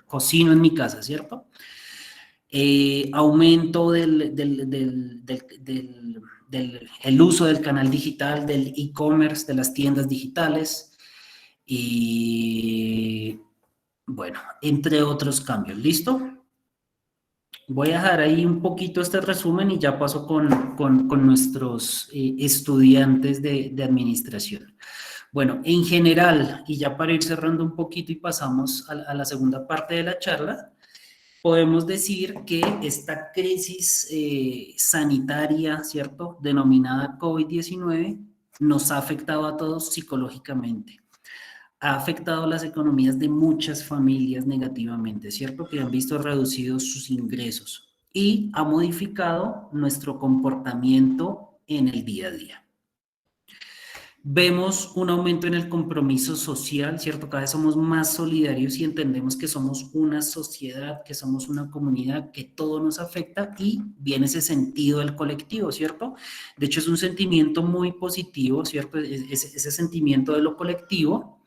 cocino en mi casa, ¿cierto? Aumento del uso del canal digital, del e-commerce, de las tiendas digitales y, bueno, entre otros cambios, ¿listo? Voy a dejar ahí un poquito este resumen y ya paso con nuestros estudiantes de administración. Bueno, en general, y ya para ir cerrando un poquito y pasamos a la segunda parte de la charla, podemos decir que esta crisis sanitaria, ¿cierto?, denominada COVID-19, nos ha afectado a todos psicológicamente. Ha afectado las economías de muchas familias negativamente, ¿cierto?, que han visto reducidos sus ingresos y ha modificado nuestro comportamiento en el día a día. Vemos un aumento en el compromiso social, ¿cierto? Cada vez somos más solidarios y entendemos que somos una sociedad, que somos una comunidad, que todo nos afecta y viene ese sentido del colectivo, ¿cierto? De hecho, es un sentimiento muy positivo, ¿cierto? Ese sentimiento de lo colectivo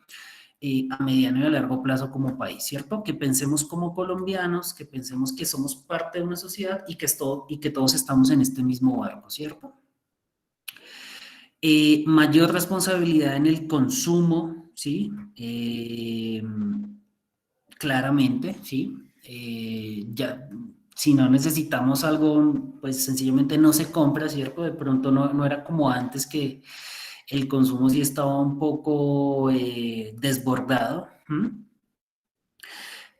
a mediano y a largo plazo como país, ¿cierto? Que pensemos como colombianos, que pensemos que somos parte de una sociedad y que todos estamos en este mismo barco, ¿cierto? Mayor responsabilidad en el consumo, ¿sí? Claramente, ¿sí? Ya, si no necesitamos algo, pues sencillamente no se compra, ¿cierto? De pronto no era como antes que el consumo sí estaba un poco desbordado.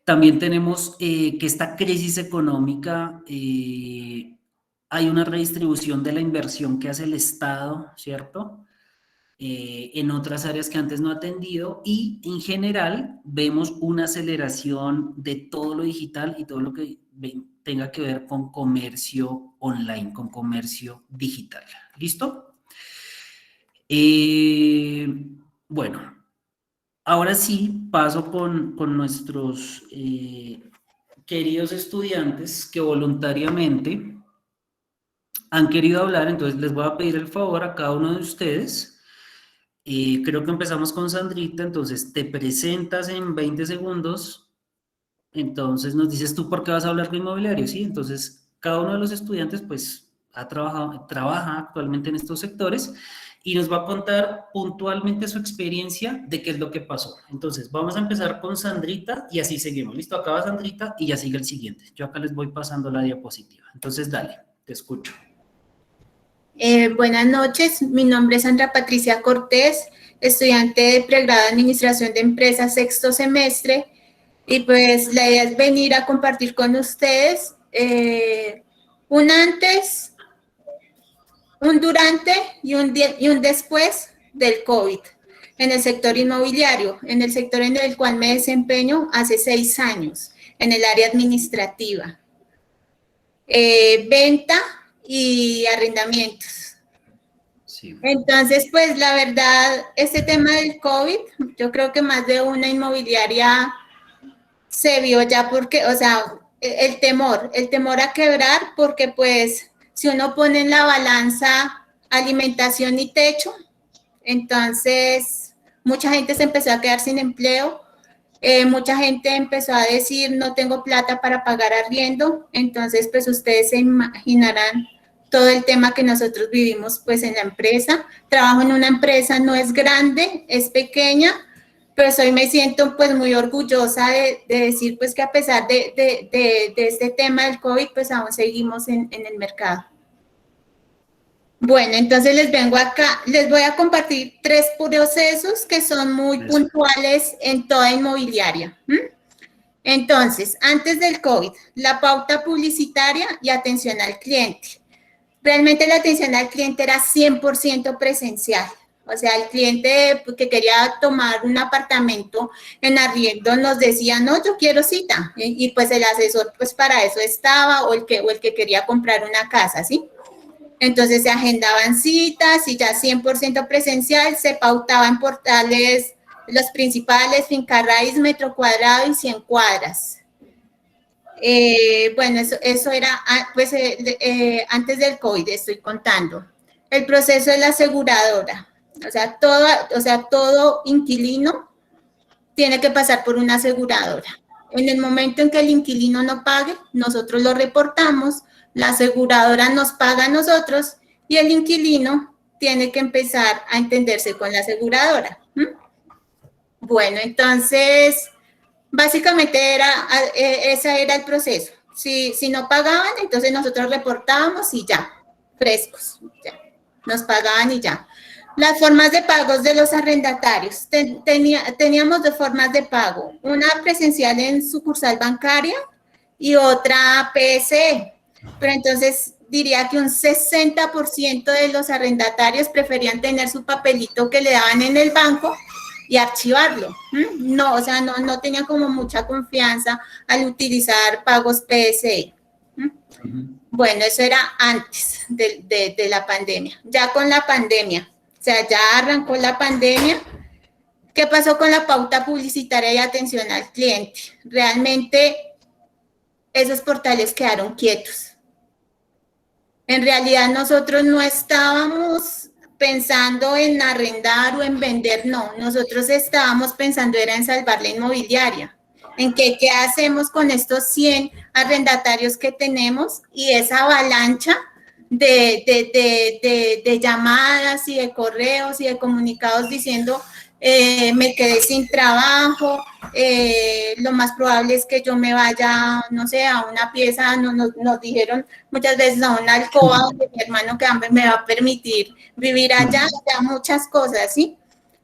También tenemos que esta crisis económica, hay una redistribución de la inversión que hace el Estado, ¿cierto? En otras áreas que antes no ha atendido y en general vemos una aceleración de todo lo digital y todo lo que tenga que ver con comercio online, con comercio digital. ¿Listo? Bueno, ahora sí paso con nuestros queridos estudiantes que voluntariamente han querido hablar, entonces les voy a pedir el favor a cada uno de ustedes. Creo que empezamos con Sandrita, entonces te presentas en 20 segundos, entonces nos dices tú por qué vas a hablar de inmobiliario, ¿sí? Entonces, cada uno de los estudiantes, pues, trabaja actualmente en estos sectores y nos va a contar puntualmente su experiencia de qué es lo que pasó. Entonces, vamos a empezar con Sandrita y así seguimos. ¿Listo? Acaba Sandrita y ya sigue el siguiente. Yo acá les voy pasando la diapositiva. Entonces, dale, te escucho. Buenas noches, mi nombre es Sandra Patricia Cortés, estudiante de pregrado de Administración de Empresas, sexto semestre, y pues la idea es venir a compartir con ustedes un antes, un durante y un después del COVID en el sector inmobiliario, en el sector en el cual me desempeño hace 6 años, en el área administrativa, venta y arrendamientos. Sí. Entonces, pues la verdad, este tema del COVID, yo creo que más de una inmobiliaria se vio ya porque, o sea, el temor a quebrar, porque pues si uno pone en la balanza alimentación y techo, entonces mucha gente se empezó a quedar sin empleo, mucha gente empezó a decir no tengo plata para pagar arriendo, entonces pues ustedes se imaginarán todo el tema que nosotros vivimos pues en la empresa. Trabajo en una empresa, no es grande, es pequeña, pero hoy me siento pues muy orgullosa de decir pues que a pesar de este tema del COVID pues aún seguimos en el mercado. Bueno, entonces les vengo acá, les voy a compartir 3 procesos que son muy puntuales en toda inmobiliaria. Entonces, antes del COVID, la pauta publicitaria y atención al cliente. Realmente la atención al cliente era 100% presencial. O sea, el cliente que quería tomar un apartamento en arriendo nos decía, no, yo quiero cita. Y pues el asesor pues para eso estaba, o el que quería comprar una casa, ¿sí? Entonces se agendaban citas y ya 100% presencial, se pautaba en portales los principales, Finca Raíz, Metro Cuadrado y 100 cuadras. Bueno, eso era pues, antes del COVID, estoy contando. El proceso de la aseguradora, o sea, todo inquilino tiene que pasar por una aseguradora. En el momento en que el inquilino no pague, nosotros lo reportamos, la aseguradora nos paga a nosotros y el inquilino tiene que empezar a entenderse con la aseguradora. Bueno, entonces, básicamente ese era el proceso. Si no pagaban, entonces nosotros reportábamos y ya, frescos, ya, nos pagaban y ya. Las formas de pagos de los arrendatarios. Teníamos 2 formas de pago, una presencial en sucursal bancaria y otra PSE. Pero entonces diría que un 60% de los arrendatarios preferían tener su papelito que le daban en el banco y archivarlo. No, o sea, no tenían como mucha confianza al utilizar pagos PSE. Bueno, eso era antes de la pandemia. Ya con la pandemia, o sea, ya arrancó la pandemia. ¿Qué pasó con la pauta publicitaria y atención al cliente? Realmente esos portales quedaron quietos. En realidad nosotros no estábamos pensando en arrendar o en vender, no. Nosotros estábamos pensando era en salvar la inmobiliaria. En qué hacemos con estos 100 arrendatarios que tenemos y esa avalancha de llamadas y de correos y de comunicados diciendo me quedé sin trabajo, lo más probable es que yo me vaya, no sé, a una pieza, nos dijeron muchas veces a una alcoba donde mi hermano que me va a permitir vivir allá, ya muchas cosas, ¿sí?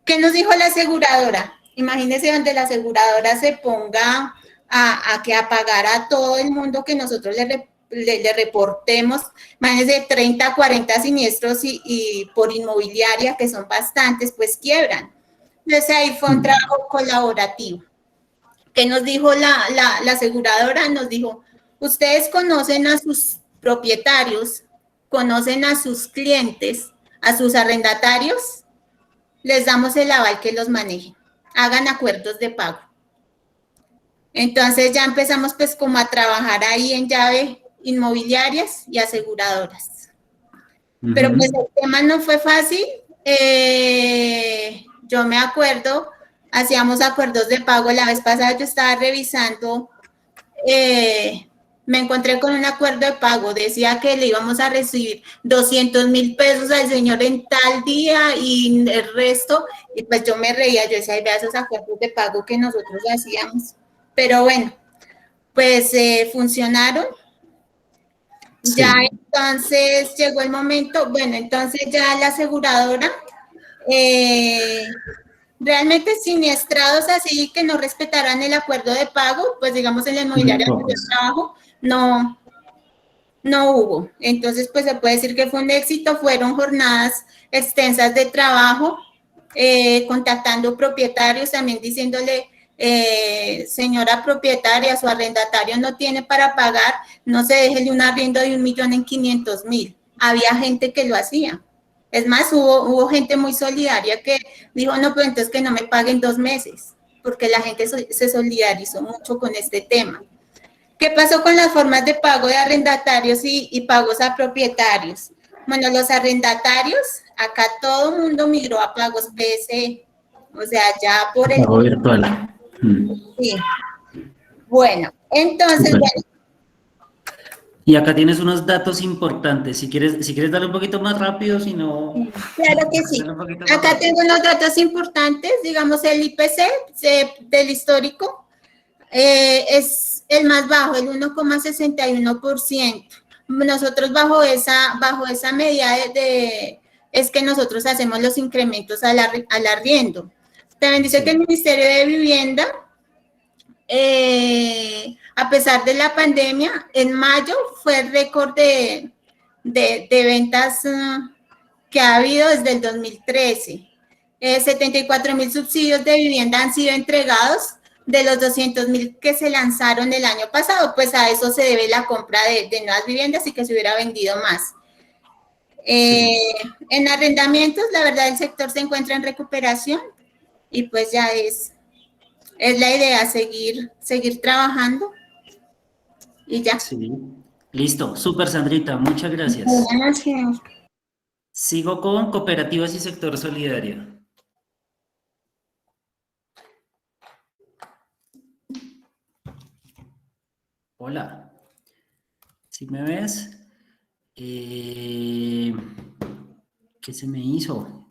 ¿Qué nos dijo la aseguradora? Imagínense donde la aseguradora se ponga a que a pagar a todo el mundo que nosotros le reportemos, más de 30, 40 siniestros y por inmobiliaria, que son bastantes, pues quiebran. Entonces ahí fue un trabajo colaborativo. ¿Qué nos dijo la aseguradora? Nos dijo, ustedes conocen a sus propietarios, conocen a sus clientes, a sus arrendatarios, les damos el aval que los manejen, hagan acuerdos de pago. Entonces ya empezamos pues como a trabajar ahí en llave inmobiliarias y aseguradoras. Pero pues el tema no fue fácil. Yo me acuerdo, hacíamos acuerdos de pago. La vez pasada yo estaba revisando, me encontré con un acuerdo de pago, decía que le íbamos a recibir 200.000 pesos al señor en tal día y el resto, y pues yo me reía, yo decía, ay, vea esos acuerdos de pago que nosotros hacíamos. Pero bueno, pues funcionaron. Sí. Ya entonces llegó el momento, bueno, entonces ya la aseguradora, realmente siniestrados así que no respetaran el acuerdo de pago, pues digamos en la inmobiliaria donde yo trabajo, no hubo. Entonces pues se puede decir que fue un éxito, fueron jornadas extensas de trabajo, contactando propietarios, también diciéndole, señora propietaria, su arrendatario no tiene para pagar, no se deje de un arriendo de 1.500.000. Había gente que lo hacía. Es más, hubo gente muy solidaria que dijo, no, pues entonces que no me paguen 2 meses, porque la gente se solidarizó mucho con este tema. ¿Qué pasó con las formas de pago de arrendatarios y pagos a propietarios? Bueno, los arrendatarios, acá todo el mundo migró a pagos BSE, o sea, ya por el... Pago virtual. Sí. Bueno, entonces, bueno. Y acá tienes unos datos importantes. Si quieres darle un poquito más rápido, si no... Claro que sí. Acá tengo unos datos importantes. Digamos, el IPC del histórico es el más bajo, el 1,61%. Nosotros bajo esa medida es que nosotros hacemos los incrementos al arriendo. También dice que el Ministerio de Vivienda, a pesar de la pandemia, en mayo fue el récord de ventas que ha habido desde el 2013. 74.000 subsidios de vivienda han sido entregados de los 200.000 que se lanzaron el año pasado, pues a eso se debe la compra de nuevas viviendas y que se hubiera vendido más. En arrendamientos, la verdad, el sector se encuentra en recuperación y pues ya es la idea, seguir trabajando y ya. Sí. Listo, súper Sandrita, muchas gracias. Gracias. Sigo con cooperativas y sector solidario. Hola, ¿sí me ves? ¿Qué se me hizo?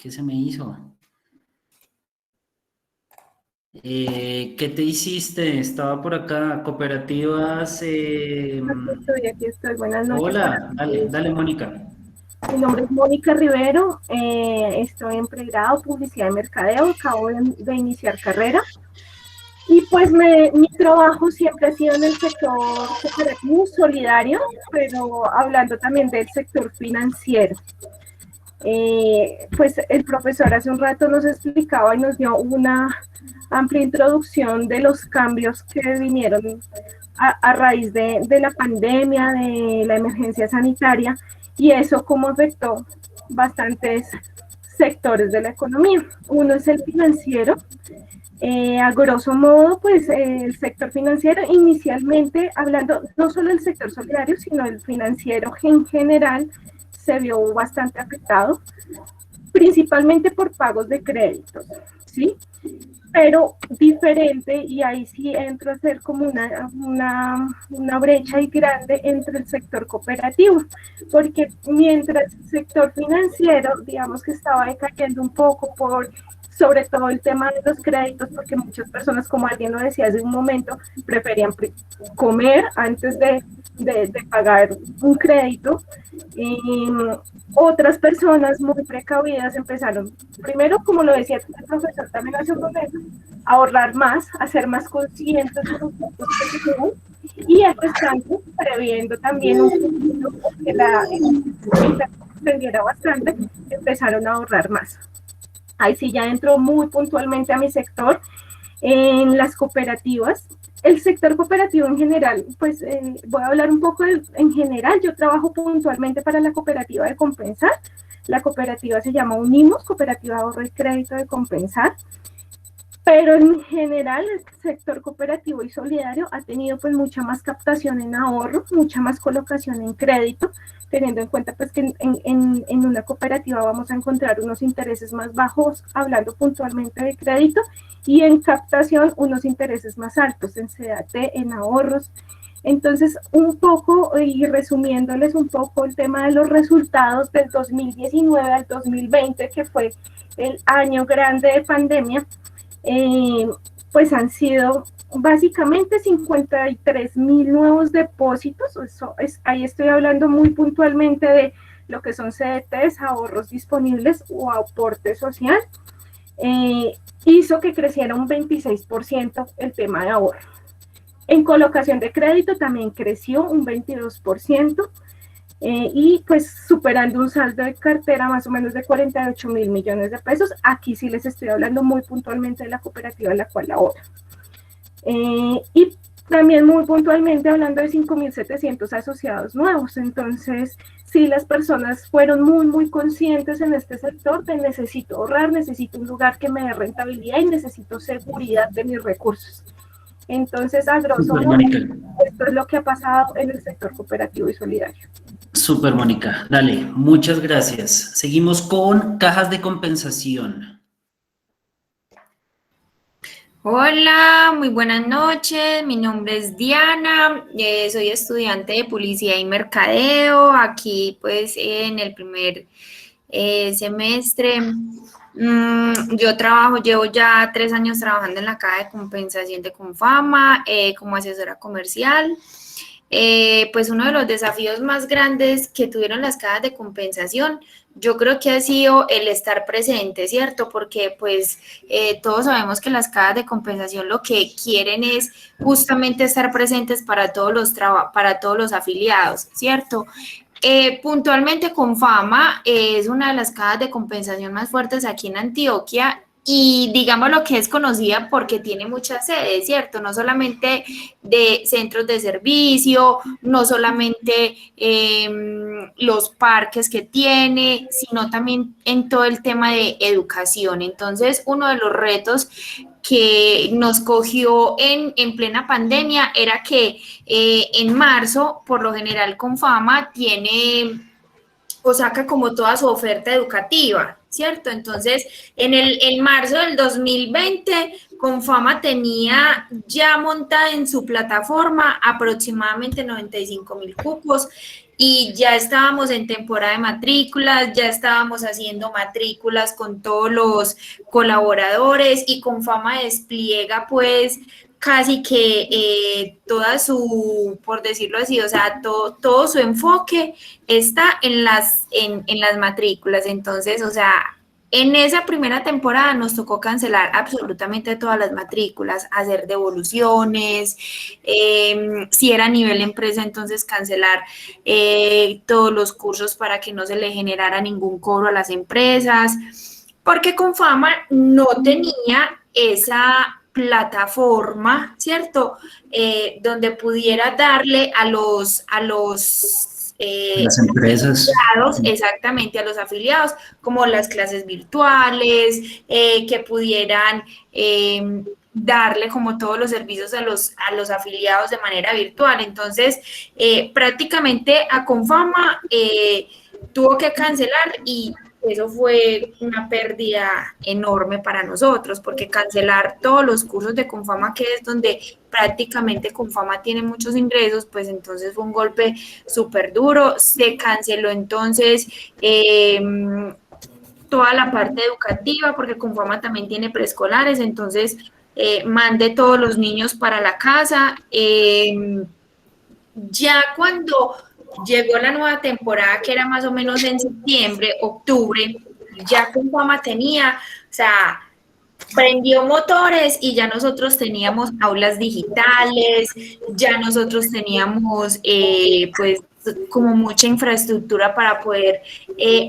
¿Qué te hiciste? Estaba por acá, cooperativas... Aquí estoy, buenas noches. Hola, dale Mónica. Mi nombre es Mónica Rivero, estoy en pregrado, publicidad y mercadeo, acabo de iniciar carrera. Y pues mi trabajo siempre ha sido en el sector cooperativo, solidario, pero hablando también del sector financiero. Pues el profesor hace un rato nos explicaba y nos dio una amplia introducción de los cambios que vinieron a raíz de la pandemia, de la emergencia sanitaria, y eso cómo afectó bastantes sectores de la economía. Uno es el financiero. A grosso modo, pues el sector financiero, inicialmente hablando no solo del sector solidario, sino el financiero en general, se vio bastante afectado, principalmente por pagos de créditos, ¿sí? Pero diferente, y ahí sí entra a ser como una brecha y grande entre el sector cooperativo, porque mientras el sector financiero, digamos que estaba decayendo un poco por sobre todo el tema de los créditos, porque muchas personas, como alguien lo decía hace un momento, preferían comer antes de pagar un crédito. Y otras personas muy precavidas empezaron, primero, como lo decía el profesor también hace un momento, a ahorrar más, a ser más conscientes de los gastos que tienen, y empezando, previendo también un poquito que la vendiera bastante, empezaron a ahorrar más. Ahí sí ya entro muy puntualmente a mi sector, en las cooperativas. El sector cooperativo en general, pues voy a hablar un poco en general. Yo trabajo puntualmente para la cooperativa de Compensar. La cooperativa se llama Unimos, Cooperativa de Ahorro y Crédito de Compensar. Pero en general el sector cooperativo y solidario ha tenido pues mucha más captación en ahorro, mucha más colocación en crédito, teniendo en cuenta pues que en una cooperativa vamos a encontrar unos intereses más bajos, hablando puntualmente de crédito, y en captación unos intereses más altos, en CDT, en ahorros. Entonces, un poco, y resumiéndoles un poco el tema de los resultados del 2019 al 2020, que fue el año grande de pandemia, pues han sido básicamente 53,000 nuevos depósitos. Ahí estoy hablando muy puntualmente de lo que son CDTs, ahorros disponibles o aporte social. Hizo que creciera un 26% el tema de ahorro. En colocación de crédito también creció un 22%. Y pues superando un saldo de cartera más o menos de 48,000 millones de pesos. Aquí sí les estoy hablando muy puntualmente de la cooperativa en la cual ahora. Y también muy puntualmente hablando de 5,700 asociados nuevos. Entonces, sí, las personas fueron muy conscientes en este sector de necesito ahorrar, necesito un lugar que me dé rentabilidad y necesito seguridad de mis recursos. Entonces, a grosso modo, esto es lo que ha pasado en el sector cooperativo y solidario. Súper, Mónica. Dale, muchas gracias. Seguimos con cajas de compensación. Hola, muy buenas noches. Mi nombre es Diana. Soy estudiante de Publicidad y Mercadeo. Aquí, pues, en el primer semestre. Yo llevo ya 3 años trabajando en la caja de compensación de Confama como asesora comercial. Pues uno de los desafíos más grandes que tuvieron las cajas de compensación, yo creo que ha sido el estar presente, ¿cierto? Porque pues todos sabemos que las cajas de compensación lo que quieren es justamente estar presentes para todos los afiliados, ¿cierto? Puntualmente Confama es una de las cajas de compensación más fuertes aquí en Antioquia y digamos lo que es conocida porque tiene muchas sedes, ¿cierto? No solamente de centros de servicio, no solamente los parques que tiene, sino también en todo el tema de educación. Entonces, uno de los retos que nos cogió en plena pandemia era que en marzo, por lo general, Confama tiene o saca como toda su oferta educativa, ¿cierto? Entonces, en marzo del 2020, Confama tenía ya montada en su plataforma aproximadamente 95,000 cupos y ya estábamos en temporada de matrículas, ya estábamos haciendo matrículas con todos los colaboradores y Confama despliega pues casi que toda su, por decirlo así, o sea, todo su enfoque está en las matrículas. Entonces, o sea, en esa primera temporada nos tocó cancelar absolutamente todas las matrículas, hacer devoluciones, si era a nivel empresa, entonces cancelar todos los cursos para que no se le generara ningún cobro a las empresas, porque Confama no tenía esa plataforma, ¿cierto? Donde pudiera darle a las empresas, exactamente, a los afiliados, como las clases virtuales, que pudieran darle como todos los servicios a los afiliados de manera virtual. Entonces, prácticamente a Confama tuvo que cancelar y eso fue una pérdida enorme para nosotros, porque cancelar todos los cursos de Confama, que es donde prácticamente Confama tiene muchos ingresos, pues entonces fue un golpe súper duro. Se canceló entonces toda la parte educativa, porque Confama también tiene preescolares, entonces mandé todos los niños para la casa. Ya cuando llegó la nueva temporada, que era más o menos en septiembre, octubre, ya Confama tenía, o sea, prendió motores y ya nosotros teníamos aulas digitales, ya nosotros teníamos pues como mucha infraestructura para poder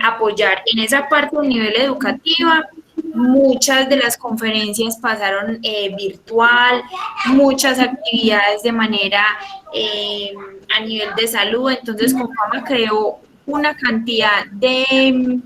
apoyar en esa parte del nivel educativa. Muchas de las conferencias pasaron virtual, muchas actividades de manera a nivel de salud, entonces Confama creó una cantidad de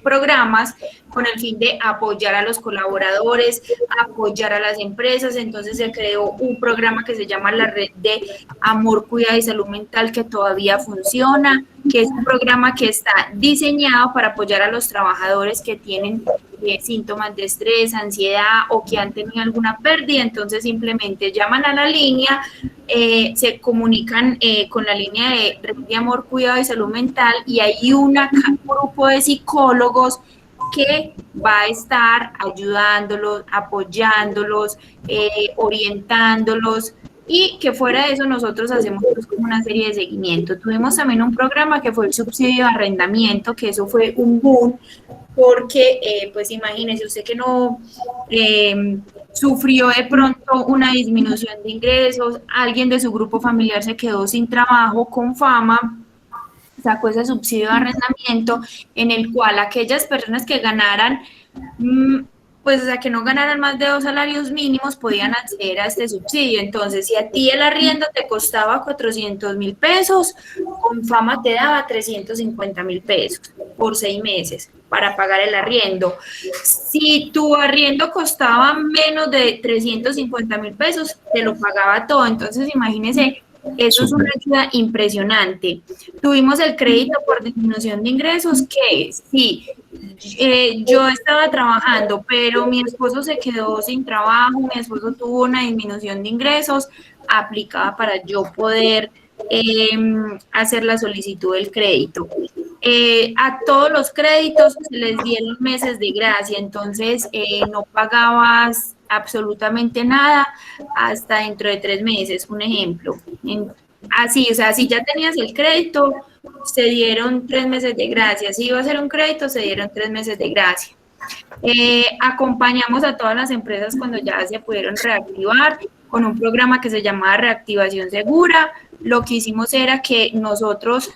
programas con el fin de apoyar a los colaboradores, apoyar a las empresas. Entonces se creó un programa que se llama la Red de Amor, Cuidado y Salud Mental, que todavía funciona, que es un programa que está diseñado para apoyar a los trabajadores que tienen síntomas de estrés, ansiedad o que han tenido alguna pérdida. Entonces simplemente llaman a la línea, se comunican con la línea de Red de Amor, Cuidado y Salud Mental, y hay un grupo de psicólogos que va a estar ayudándolos, apoyándolos, orientándolos, y que fuera de eso nosotros hacemos pues como una serie de seguimiento. Tuvimos también un programa que fue el subsidio de arrendamiento, que eso fue un boom, porque pues imagínese usted que no sufrió de pronto una disminución de ingresos, alguien de su grupo familiar se quedó sin trabajo. Confama sacó ese subsidio de arrendamiento en el cual aquellas personas que ganaran, pues o sea, que no ganaran más de 2 salarios mínimos podían acceder a este subsidio. Entonces, si a ti el arriendo te costaba 400.000 pesos, Confama te daba 350.000 pesos por 6 meses para pagar el arriendo. Si tu arriendo costaba menos de 350.000 pesos, te lo pagaba todo. Entonces, imagínese, eso es una ayuda impresionante. Tuvimos el crédito por disminución de ingresos, que sí, yo estaba trabajando, pero mi esposo se quedó sin trabajo, mi esposo tuvo una disminución de ingresos, aplicaba para yo poder hacer la solicitud del crédito. A todos los créditos se les dieron meses de gracia, entonces no pagabas absolutamente nada hasta dentro de 3 meses, un ejemplo. Así, o sea, si ya tenías el crédito, se dieron 3 meses de gracia. Si iba a ser un crédito, se dieron 3 meses de gracia. Acompañamos a todas las empresas cuando ya se pudieron reactivar con un programa que se llamaba Reactivación Segura. Lo que hicimos era que nosotros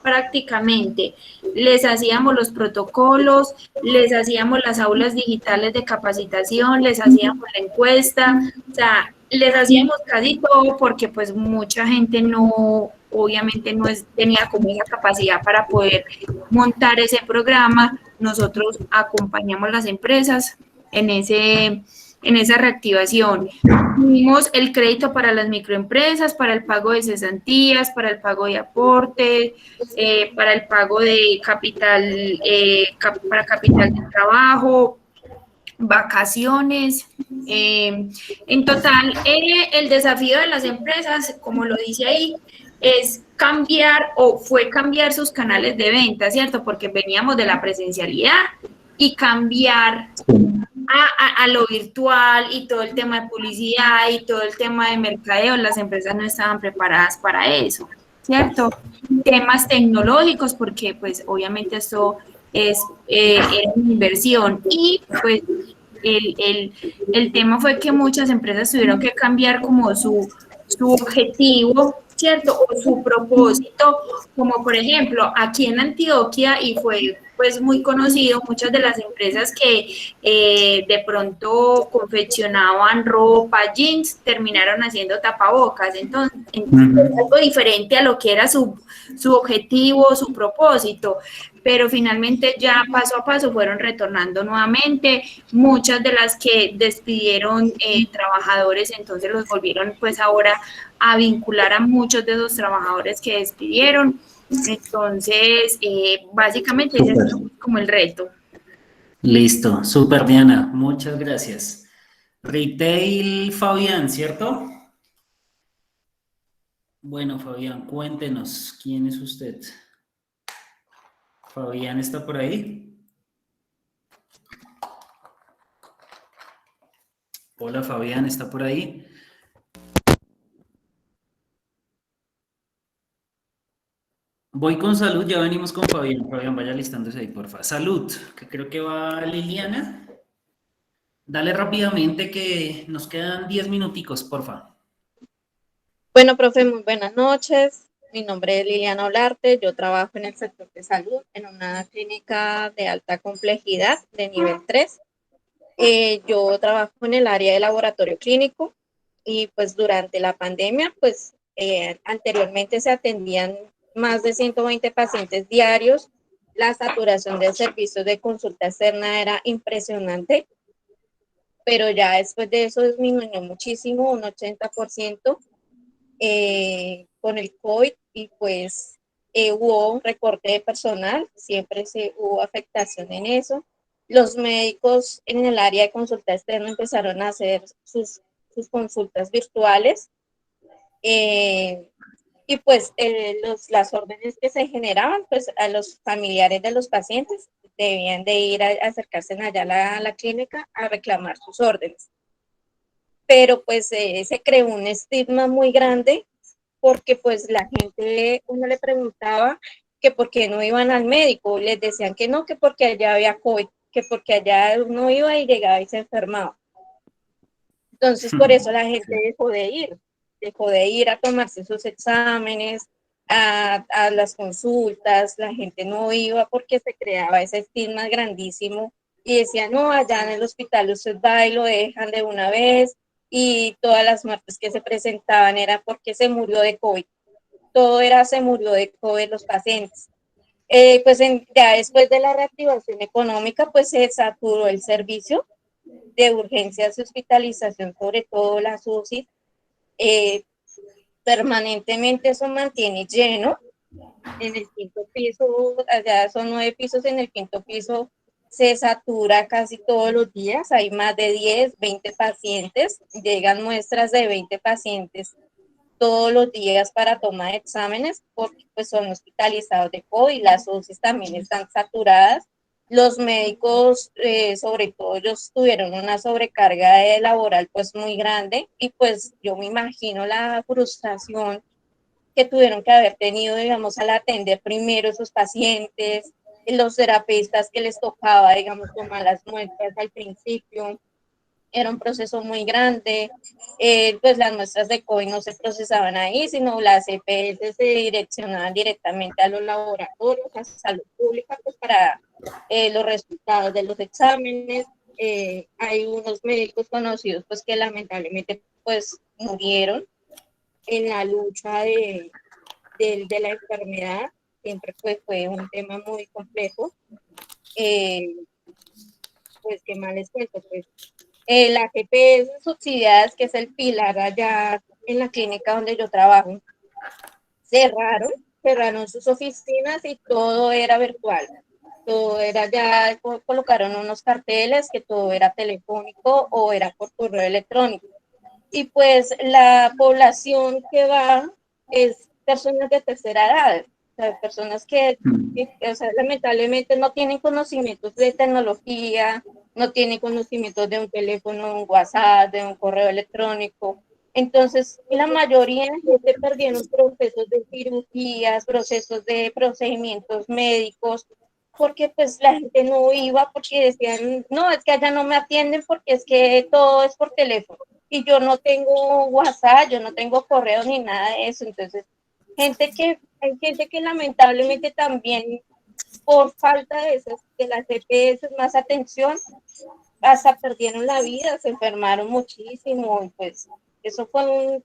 prácticamente les hacíamos los protocolos, les hacíamos las aulas digitales de capacitación, les hacíamos la encuesta, o sea, les hacíamos casi todo, porque pues mucha gente no, obviamente no tenía como esa capacidad para poder montar ese programa. Nosotros acompañamos a las empresas en esa reactivación. Tuvimos el crédito para las microempresas, para el pago de cesantías, para el pago de aportes, para el pago de capital, para capital de trabajo, vacaciones. En total, el desafío de las empresas, como lo dice ahí, es cambiar, o fue cambiar sus canales de venta, ¿cierto? Porque veníamos de la presencialidad, y cambiar a lo virtual, y todo el tema de publicidad y todo el tema de mercadeo. Las empresas no estaban preparadas para eso, ¿cierto? Temas tecnológicos, porque pues obviamente esto es una inversión, y pues el tema fue que muchas empresas tuvieron que cambiar como su objetivo, ¿cierto? O su propósito, como por ejemplo aquí en Antioquia, y fue pues muy conocido, muchas de las empresas que de pronto confeccionaban ropa, jeans, terminaron haciendo tapabocas. Entonces algo diferente a lo que era su objetivo, su propósito, pero finalmente ya paso a paso fueron retornando nuevamente. Muchas de las que despidieron trabajadores, entonces los volvieron pues ahora a vincular a muchos de esos trabajadores que despidieron. Entonces, básicamente ese es como el reto. Listo, súper, Diana, muchas gracias. Retail Fabián, ¿cierto? Bueno, Fabián, cuéntenos, ¿quién es usted? Fabián, ¿está por ahí? Hola, Fabián, ¿está por ahí? Voy con salud, ya venimos con Fabián. Fabián, vaya listándose ahí, porfa. Salud, que creo que va Liliana. Dale rápidamente que nos quedan 10 minuticos, porfa. Bueno, profe, muy buenas noches. Mi nombre es Liliana Olarte. Yo trabajo en el sector de salud en una clínica de alta complejidad de nivel 3. Yo trabajo en el área de laboratorio clínico y pues durante la pandemia, pues anteriormente se atendían más de 120 pacientes diarios. La saturación del servicio de consulta externa era impresionante, pero ya después de eso disminuyó muchísimo, un 80%. Con el COVID y pues hubo un recorte de personal, siempre hubo afectación en eso. Los médicos en el área de consulta externa empezaron a hacer sus consultas virtuales y pues las órdenes que se generaban, pues a los familiares de los pacientes debían de ir a acercarse allá a la clínica a reclamar sus órdenes. Pero pues se creó un estigma muy grande porque pues la gente, uno le preguntaba que por qué no iban al médico, les decían que no, que porque allá había COVID, que porque allá uno iba y llegaba y se enfermaba. Entonces por eso la gente dejó de ir a tomarse sus exámenes, a las consultas, la gente no iba porque se creaba ese estigma grandísimo y decían, no, allá en el hospital usted va y lo dejan de una vez, y todas las muertes que se presentaban era porque se murió de COVID. Todo era se murió de COVID los pacientes. Pues ya después de la reactivación económica, pues se saturó el servicio de urgencias y hospitalización, sobre todo las UCI. Permanentemente eso mantiene lleno. En el quinto piso, allá son 9 pisos, en el quinto piso se satura casi todos los días, hay más de 10, 20 pacientes, llegan muestras de 20 pacientes todos los días para toma de exámenes porque pues son hospitalizados de COVID, las UCIs también están saturadas. Los médicos, sobre todo ellos tuvieron una sobrecarga laboral pues muy grande y pues yo me imagino la frustración que tuvieron que haber tenido, digamos, al atender primero esos pacientes, los terapeutas que les tocaba, digamos, tomar las muestras al principio. Era un proceso muy grande, pues las muestras de COVID no se procesaban ahí, sino las EPS se direccionaban directamente a los laboratorios, a salud pública, pues para los resultados de los exámenes. Hay unos médicos conocidos, pues que lamentablemente, pues murieron en la lucha de la enfermedad. Siempre fue un tema muy complejo. Pues qué más les cuento, pues las EPS subsidiadas, que es el pilar allá en la clínica donde yo trabajo, cerraron sus oficinas y todo era virtual. Todo era ya, colocaron unos carteles que todo era telefónico o era por correo electrónico. Y pues la población que va es personas de tercera edad, o sea, personas que o sea, lamentablemente no tienen conocimientos de tecnología, no tienen conocimientos de un teléfono, un WhatsApp, de un correo electrónico. Entonces, la mayoría de gente perdieron procesos de cirugías, procesos de procedimientos médicos, porque pues la gente no iba porque decían, no, es que allá no me atienden porque es que todo es por teléfono y yo no tengo WhatsApp, yo no tengo correo ni nada de eso. Entonces, hay gente que lamentablemente también por falta de las EPS, más atención, hasta perdieron la vida, se enfermaron muchísimo, y pues eso fue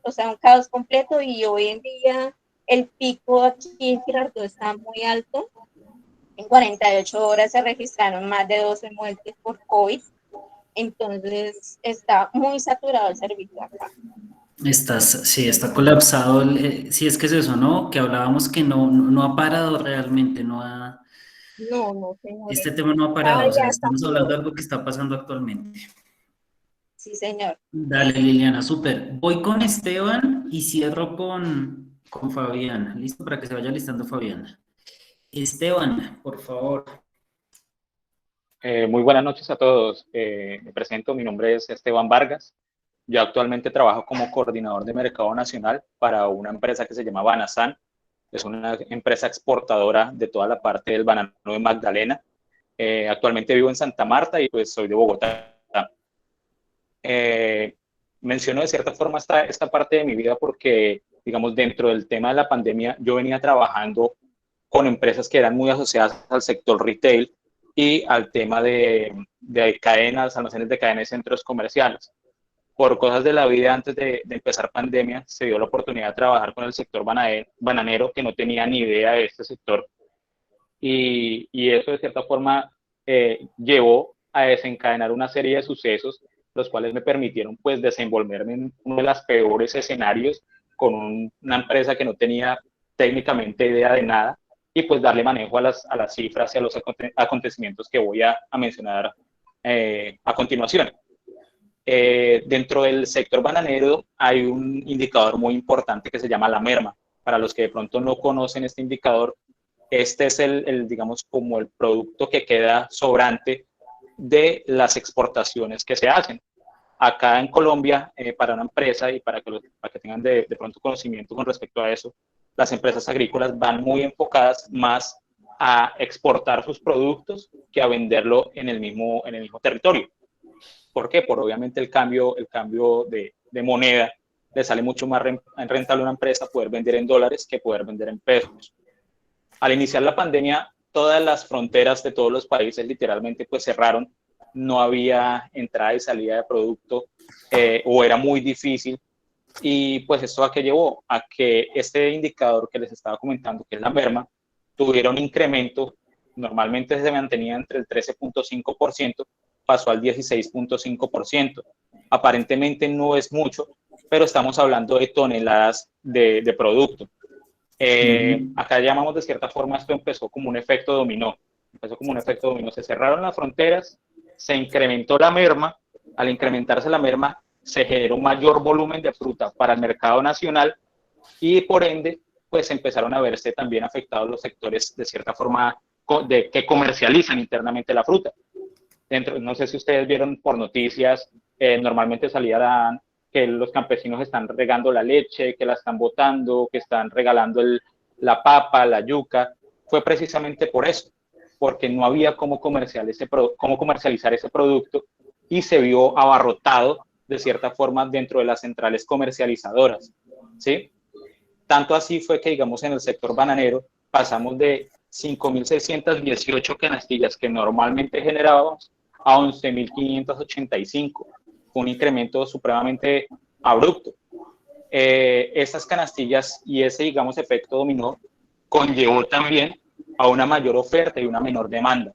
o sea, un caos completo. Y hoy en día el pico aquí en Girardot está muy alto. En 48 horas se registraron más de 12 muertes por COVID, entonces está muy saturado el servicio acá. Sí, está colapsado, sí es que es eso, ¿no? Que hablábamos que no ha parado realmente, No, señores, este tema no ha cada parado, o sea, día está estamos hablando de peor. algo que está pasando actualmente. Sí, señor. Dale, Liliana, súper. Voy con Esteban y cierro con Fabián. Listo, para que se vaya listando Fabián. Esteban, por favor. Muy buenas noches a todos. Me presento, mi nombre es Esteban Vargas. Yo actualmente trabajo como coordinador de mercado nacional para una empresa que se llama Banasan. Es una empresa exportadora de toda la parte del banano de Magdalena. Actualmente vivo en Santa Marta y pues soy de Bogotá. Menciono de cierta forma esta parte de mi vida porque, digamos, dentro del tema de la pandemia, yo venía trabajando con empresas que eran muy asociadas al sector retail y al tema de cadenas, almacenes de cadenas y centros comerciales. Por cosas de la vida, antes de empezar pandemia, se dio la oportunidad de trabajar con el sector bananero, que no tenía ni idea de este sector. Y eso, de cierta forma, llevó a desencadenar una serie de sucesos, los cuales me permitieron, pues, desenvolverme en uno de los peores escenarios con una empresa que no tenía técnicamente idea de nada, y pues darle manejo a las cifras y a los acontecimientos que voy a mencionar a continuación. Dentro del sector bananero hay un indicador muy importante que se llama la merma. Para los que de pronto no conocen este indicador, este es digamos, como el producto que queda sobrante de las exportaciones que se hacen. Acá en Colombia, para una empresa y para que tengan de pronto conocimiento con respecto a eso, las empresas agrícolas van muy enfocadas más a exportar sus productos que a venderlo en el mismo territorio. ¿Por qué? Por obviamente el cambio de moneda. Le sale mucho más rentable a una empresa poder vender en dólares que poder vender en pesos. Al iniciar la pandemia, todas las fronteras de todos los países literalmente pues cerraron. No había entrada y salida de producto, o era muy difícil. Y pues esto a qué llevó, a que este indicador que les estaba comentando, que es la merma, tuviera un incremento. Normalmente se mantenía entre el 13.5%, pasó al 16.5%. Aparentemente no es mucho, pero estamos hablando de toneladas de producto. Acá llamamos de cierta forma, esto empezó como un efecto dominó. Se cerraron las fronteras, se incrementó la merma. Al incrementarse la merma, se generó mayor volumen de fruta para el mercado nacional y por ende, pues empezaron a verse también afectados los sectores de cierta forma que comercializan internamente la fruta. No sé si ustedes vieron por noticias, normalmente salían que los campesinos están regando la leche, que la están botando, que están regalando la papa, la yuca. Fue precisamente por eso, porque no había cómo comercializar ese producto y se vio abarrotado de cierta forma dentro de las centrales comercializadoras, ¿sí? Tanto así fue que, digamos, en el sector bananero pasamos de 5.618 canastillas que normalmente generábamos a 11.585. Fue un incremento supremamente abrupto. Esas canastillas y ese, digamos, efecto dominó conllevó también a una mayor oferta y una menor demanda,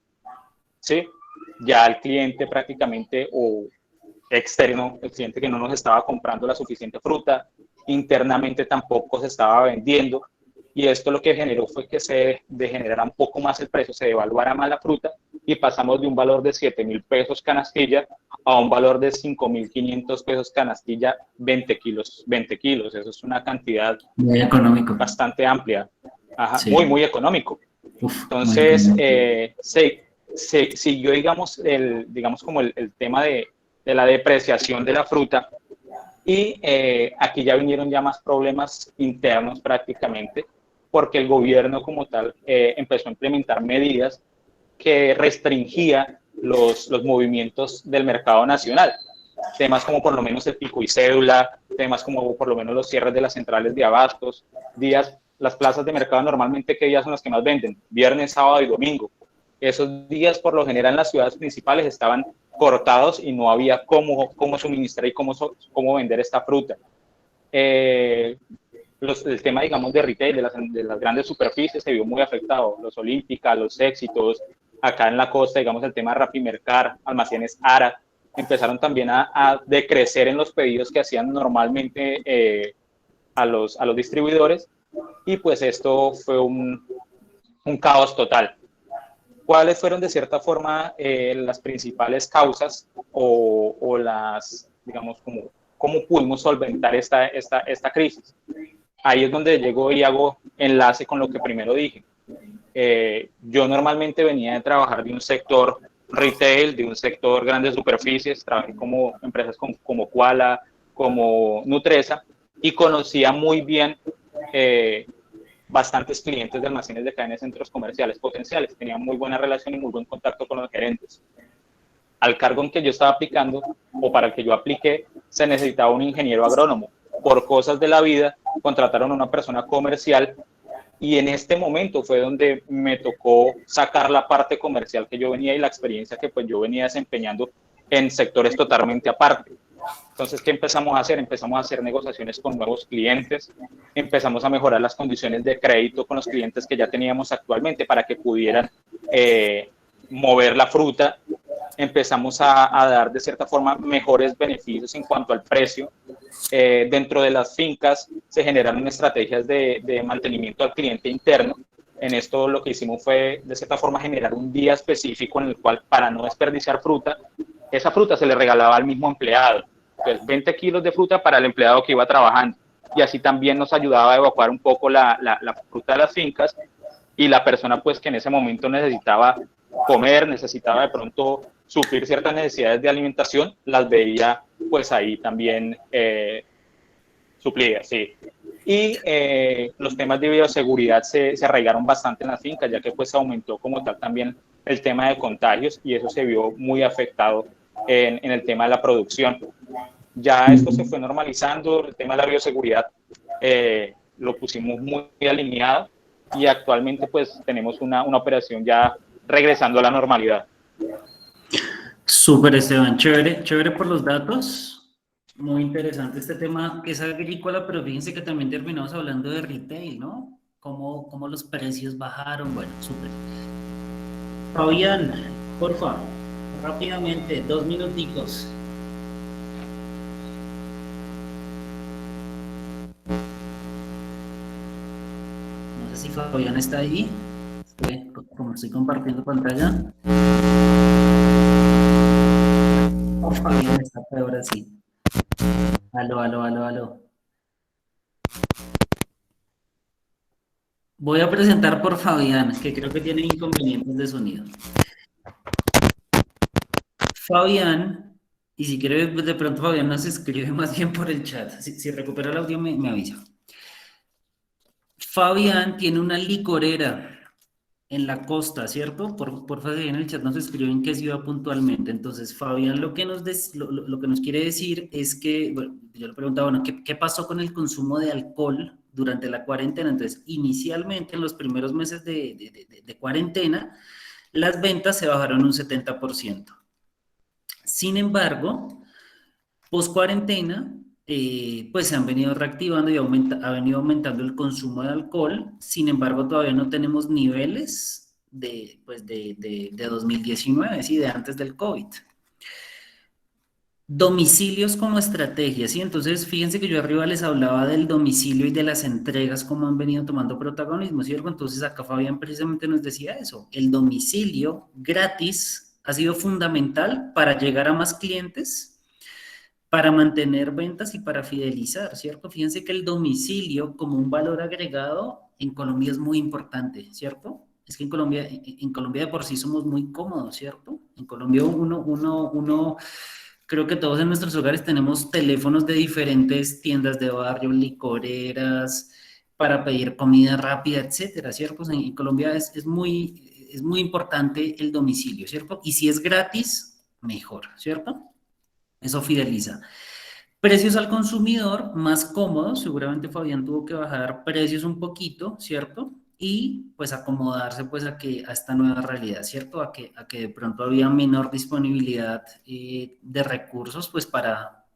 ¿sí? Ya el cliente prácticamente o externo, el cliente que no nos estaba comprando la suficiente fruta, internamente tampoco se estaba vendiendo, y esto lo que generó fue que se degenerara un poco más el precio, se devaluara más la fruta y pasamos de un valor de 7.000 pesos canastilla a un valor de 5.500 pesos canastilla, 20 kilos. Eso es una cantidad muy económico, bastante amplia. Ajá, sí. Muy económico. Entonces, se siguió, digamos, como el tema de la depreciación de la fruta, y aquí ya vinieron ya más problemas internos prácticamente, porque el gobierno como tal empezó a implementar medidas que restringían los movimientos del mercado nacional. Temas como por lo menos el pico y cédula, temas como por lo menos los cierres de las centrales de abastos, las plazas de mercado normalmente, ¿qué días son las que más venden? Viernes, sábado y domingo. Esos días por lo general en las ciudades principales estaban cortados y no había cómo suministrar y cómo vender esta fruta. El tema, digamos, de retail, de las grandes superficies se vio muy afectado. Los Olímpica, los Éxitos, acá en la costa, digamos, el tema de Rapimercar, almacenes Ara, empezaron también a decrecer en los pedidos que hacían normalmente a los distribuidores, y pues esto fue un caos total. ¿Cuáles fueron de cierta forma las principales causas o las, digamos, cómo pudimos solventar esta crisis? Ahí es donde llego y hago enlace con lo que primero dije. Yo normalmente venía de trabajar de un sector retail, de un sector grandes superficies, trabajé como empresas como Koala, como Nutresa, y conocía muy bien bastantes clientes de almacenes de cadena de centros comerciales potenciales. Tenía muy buena relación y muy buen contacto con los gerentes. Al cargo en que yo estaba aplicando, o para el que yo apliqué, se necesitaba un ingeniero agrónomo. Por cosas de la vida, contrataron a una persona comercial y en este momento fue donde me tocó sacar la parte comercial que yo venía y la experiencia que pues yo venía desempeñando en sectores totalmente aparte. Entonces, ¿qué empezamos a hacer? Empezamos a hacer negociaciones con nuevos clientes, empezamos a mejorar las condiciones de crédito con los clientes que ya teníamos actualmente para que pudieran mover la fruta. Empezamos a dar de cierta forma mejores beneficios en cuanto al precio. Dentro de las fincas se generaron estrategias de mantenimiento al cliente interno. En esto lo que hicimos fue de cierta forma generar un día específico en el cual, para no desperdiciar fruta, esa fruta se le regalaba al mismo empleado. Entonces 20 kilos de fruta para el empleado que iba trabajando, y así también nos ayudaba a evacuar un poco la fruta de las fincas, y la persona pues que en ese momento necesitaba comer, necesitaba de pronto suplir ciertas necesidades de alimentación, las veía pues ahí también suplidas, sí. Y los temas de bioseguridad se arraigaron bastante en las fincas, ya que pues aumentó como tal también el tema de contagios, y eso se vio muy afectado en el tema de la producción. Ya esto se fue normalizando, el tema de la bioseguridad lo pusimos muy alineado, y actualmente pues tenemos una operación ya regresando a la normalidad. Súper, Esteban, chévere, chévere por los datos. Muy interesante este tema que es agrícola, pero fíjense que también terminamos hablando de retail, ¿no? Cómo los precios bajaron. Bueno, súper. Fabián, porfa, rápidamente, 2 minuticos. No sé si Fabián está ahí. Como estoy compartiendo pantalla. Oh, Fabián está peor así. Aló. Voy a presentar por Fabián, que creo que tiene inconvenientes de sonido. Fabián, y si quiere, de pronto Fabián nos escribe más bien por el chat. Si recupera el audio, me avisa. Fabián tiene una licorera en la costa, ¿cierto? Por favor, en el chat nos escriben en qué ciudad puntualmente. Entonces, Fabián lo que nos quiere decir es que, bueno, yo le preguntaba, bueno, ¿qué pasó con el consumo de alcohol durante la cuarentena? Entonces, inicialmente, en los primeros meses de cuarentena, las ventas se bajaron un 70%. Sin embargo, post cuarentena, pues se han venido reactivando y ha venido aumentando el consumo de alcohol. Sin embargo, todavía no tenemos niveles de 2019, ¿sí? De antes del COVID. Domicilios como estrategia, ¿sí? Entonces, fíjense que yo arriba les hablaba del domicilio y de las entregas, como han venido tomando protagonismo, ¿cierto? Entonces, acá Fabián precisamente nos decía eso. El domicilio gratis ha sido fundamental para llegar a más clientes, para mantener ventas y para fidelizar, ¿cierto? Fíjense que el domicilio como un valor agregado en Colombia es muy importante, ¿cierto? Es que en Colombia de por sí somos muy cómodos, ¿cierto? En Colombia uno creo que todos en nuestros hogares tenemos teléfonos de diferentes tiendas de barrio, licoreras, para pedir comida rápida, etcétera, ¿cierto? En Colombia es muy importante el domicilio, ¿cierto? Y si es gratis, mejor, ¿cierto? Eso fideliza. Precios al consumidor, más cómodos, seguramente Fabián tuvo que bajar precios un poquito, ¿cierto? Y pues acomodarse pues a esta nueva realidad, ¿cierto? A que de pronto había menor disponibilidad de recursos pues para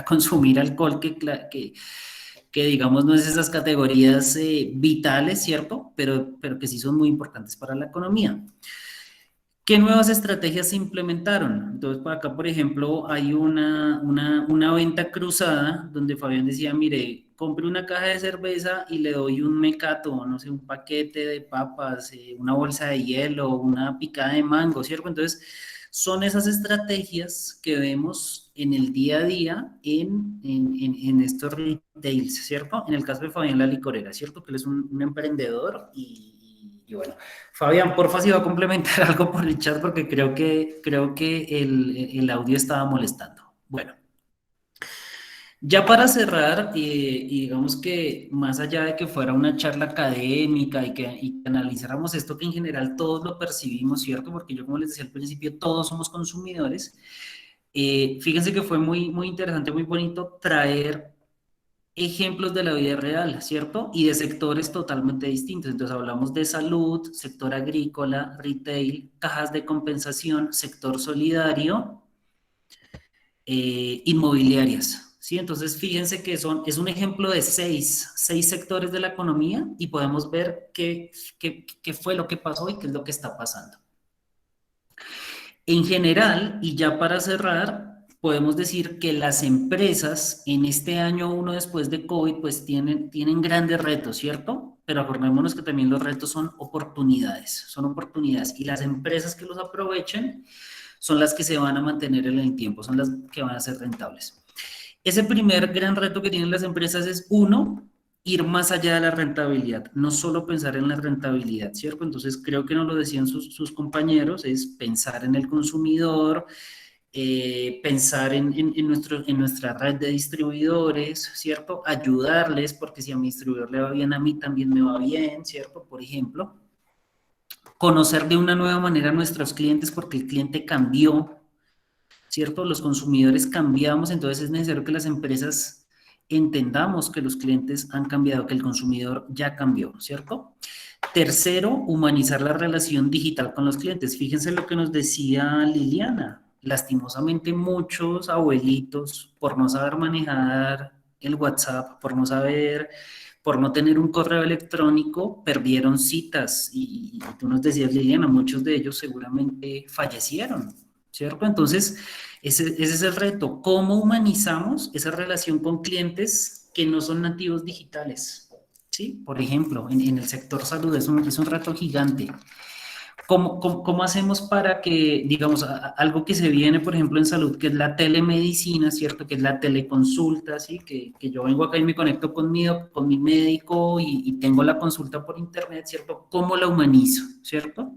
consumir alcohol que digamos no es esas categorías vitales, ¿cierto? Pero que sí son muy importantes para la economía. ¿Qué nuevas estrategias se implementaron? Entonces, por acá, por ejemplo, hay una venta cruzada donde Fabián decía, mire, compre una caja de cerveza y le doy un mecato, no sé, un paquete de papas, una bolsa de hielo, una picada de mango, ¿cierto? Entonces, son esas estrategias que vemos en el día a día en estos retails, ¿cierto? En el caso de Fabián La Licorera, ¿cierto? Que él es un emprendedor y Y bueno, Fabián, porfa, si va a complementar algo por el chat porque creo que el audio estaba molestando. Bueno, ya para cerrar, y digamos que más allá de que fuera una charla académica y que analizáramos esto que en general todos lo percibimos, ¿cierto? Porque yo, como les decía al principio, todos somos consumidores. Fíjense que fue muy, muy interesante, muy bonito traer ejemplos de la vida real, ¿cierto? Y de sectores totalmente distintos. Entonces hablamos de salud, sector agrícola, retail, cajas de compensación, sector solidario, inmobiliarias, ¿sí? Entonces fíjense que es un ejemplo de seis sectores de la economía y podemos ver qué fue lo que pasó y qué es lo que está pasando. En general, y ya para cerrar, podemos decir que las empresas en este año uno después de COVID pues tienen grandes retos, ¿cierto? Pero acordémonos que también los retos son oportunidades y las empresas que los aprovechen son las que se van a mantener en el tiempo, son las que van a ser rentables. Ese primer gran reto que tienen las empresas es, uno, ir más allá de la rentabilidad, no solo pensar en la rentabilidad, ¿cierto? Entonces creo que nos lo decían sus compañeros, es pensar en el consumidor, pensar en nuestra red de distribuidores, ¿cierto? Ayudarles, porque si a mi distribuidor le va bien, a mí también me va bien, ¿cierto? Por ejemplo, conocer de una nueva manera a nuestros clientes porque el cliente cambió, ¿cierto? Los consumidores cambiamos, entonces es necesario que las empresas entendamos que los clientes han cambiado, que el consumidor ya cambió, ¿cierto? Tercero, humanizar la relación digital con los clientes. Fíjense lo que nos decía Liliana. Lastimosamente muchos abuelitos, por no saber manejar el WhatsApp, por no tener un correo electrónico, perdieron citas. Y tú nos decías, Liliana, muchos de ellos seguramente fallecieron, ¿cierto? Entonces, ese es el reto. ¿Cómo humanizamos esa relación con clientes que no son nativos digitales? ¿Sí? Por ejemplo, en el sector salud es un reto gigante. ¿Cómo hacemos para que, digamos, algo que se viene, por ejemplo, en salud, que es la telemedicina, ¿cierto? Que es la teleconsulta, ¿sí? Que yo vengo acá y me conecto con mi médico y tengo la consulta por internet, ¿cierto? ¿Cómo la humanizo, ¿cierto?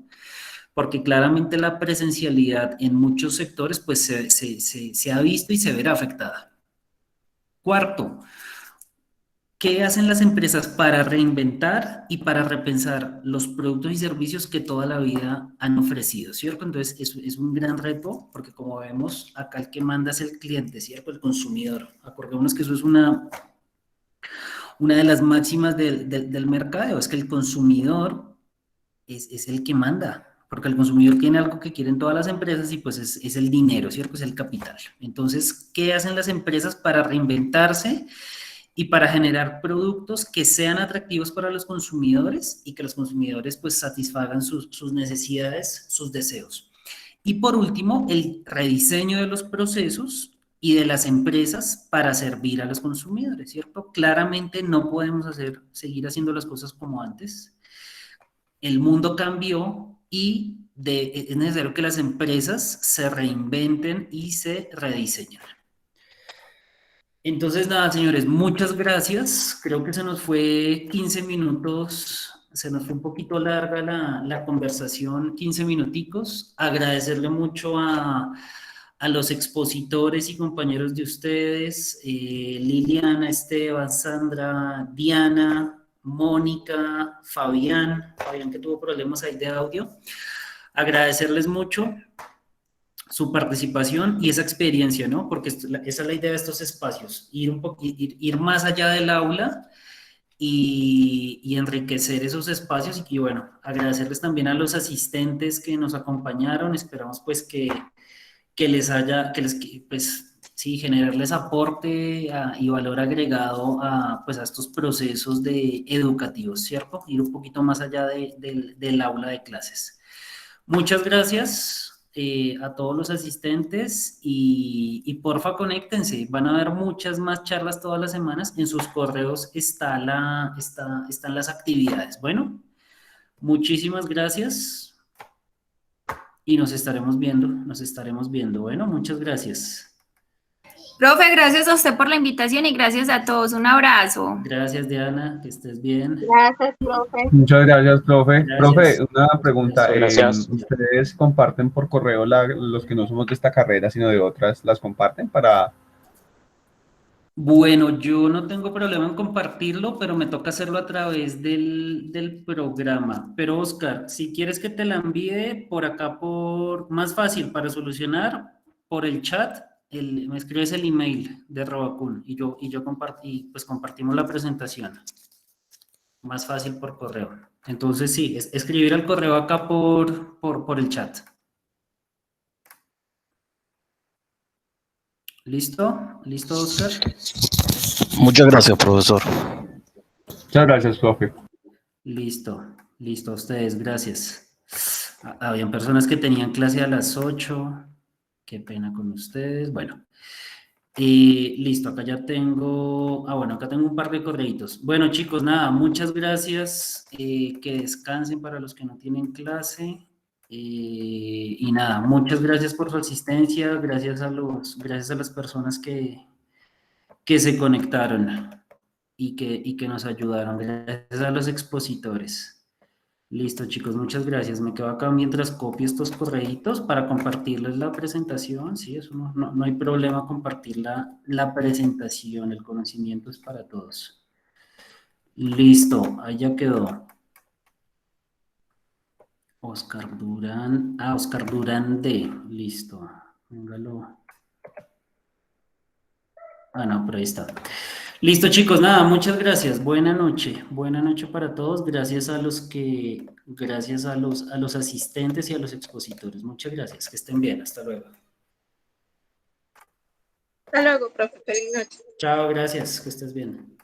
Porque claramente la presencialidad en muchos sectores, pues, se ha visto y se verá afectada. Cuarto, ¿qué hacen las empresas para reinventar y para repensar los productos y servicios que toda la vida han ofrecido, ¿cierto? Entonces, es un gran reto porque como vemos, acá el que manda es el cliente, ¿cierto? El consumidor. Acordémonos que eso es una de las máximas del mercado, es que el consumidor es el que manda, porque el consumidor tiene algo que quieren todas las empresas y pues es el dinero, ¿cierto? Es el capital. Entonces, ¿qué hacen las empresas para reinventarse y para generar productos que sean atractivos para los consumidores y que los consumidores pues satisfagan sus necesidades, sus deseos? Y por último, el rediseño de los procesos y de las empresas para servir a los consumidores, ¿cierto? Claramente no podemos seguir haciendo las cosas como antes. El mundo cambió y es necesario que las empresas se reinventen y se rediseñen. Entonces, nada, señores, muchas gracias. Creo que se nos fue 15 minutos, se nos fue un poquito larga la conversación, 15 minuticos. Agradecerle mucho a los expositores y compañeros de ustedes, Liliana, Esteban, Sandra, Diana, Mónica, Fabián que tuvo problemas ahí de audio. Agradecerles mucho su participación y esa experiencia, ¿no? Porque esa es la idea de estos espacios, ir más allá del aula y enriquecer esos espacios y bueno, agradecerles también a los asistentes que nos acompañaron, esperamos pues que pues sí, generarles aporte y valor agregado pues a estos procesos educativos, ¿cierto? Ir un poquito más allá del aula de clases. Muchas gracias a todos los asistentes y porfa conéctense, van a haber muchas más charlas todas las semanas, en sus correos están las actividades. Bueno, muchísimas gracias y nos estaremos viendo. Bueno, muchas gracias. Profe, gracias a usted por la invitación y gracias a todos. Un abrazo. Gracias, Diana, que estés bien. Gracias, profe. Muchas gracias, profe. Gracias. Profe, una pregunta. Gracias. ¿Ustedes comparten por correo los que no somos de esta carrera, sino de otras, las comparten para... Bueno, yo no tengo problema en compartirlo, pero me toca hacerlo a través del programa. Pero Oscar, si quieres que te la envíe por acá, más fácil para solucionar, por el chat, me escribes el email de Robacun y yo pues compartimos la presentación. Más fácil por correo. Entonces sí, escribir al correo acá por el chat. ¿Listo? ¿Listo, Oscar? Muchas gracias, profesor. Muchas gracias, profe. Listo, listo, a ustedes, gracias. Habían personas que tenían clase a las 8, qué pena con ustedes. Bueno, listo, acá ya tengo, bueno, acá tengo un par de correitos. Bueno, chicos, nada, muchas gracias, que descansen para los que no tienen clase. Y nada, muchas gracias por su asistencia, gracias a las personas que se conectaron y que nos ayudaron, gracias a los expositores. Listo, chicos, muchas gracias. Me quedo acá mientras copio estos correitos para compartirles la presentación. Sí, eso no hay problema compartir la presentación, el conocimiento es para todos. Listo, ahí ya quedó. Oscar Durán, Oscar Durán D, listo. Póngalo. No, pero ahí está. Listo, chicos, nada, muchas gracias. Buena noche para todos. Gracias a los asistentes y a los expositores. Muchas gracias, que estén bien. Hasta luego. Hasta luego, profe. Feliz noche. Chao, gracias, que estés bien.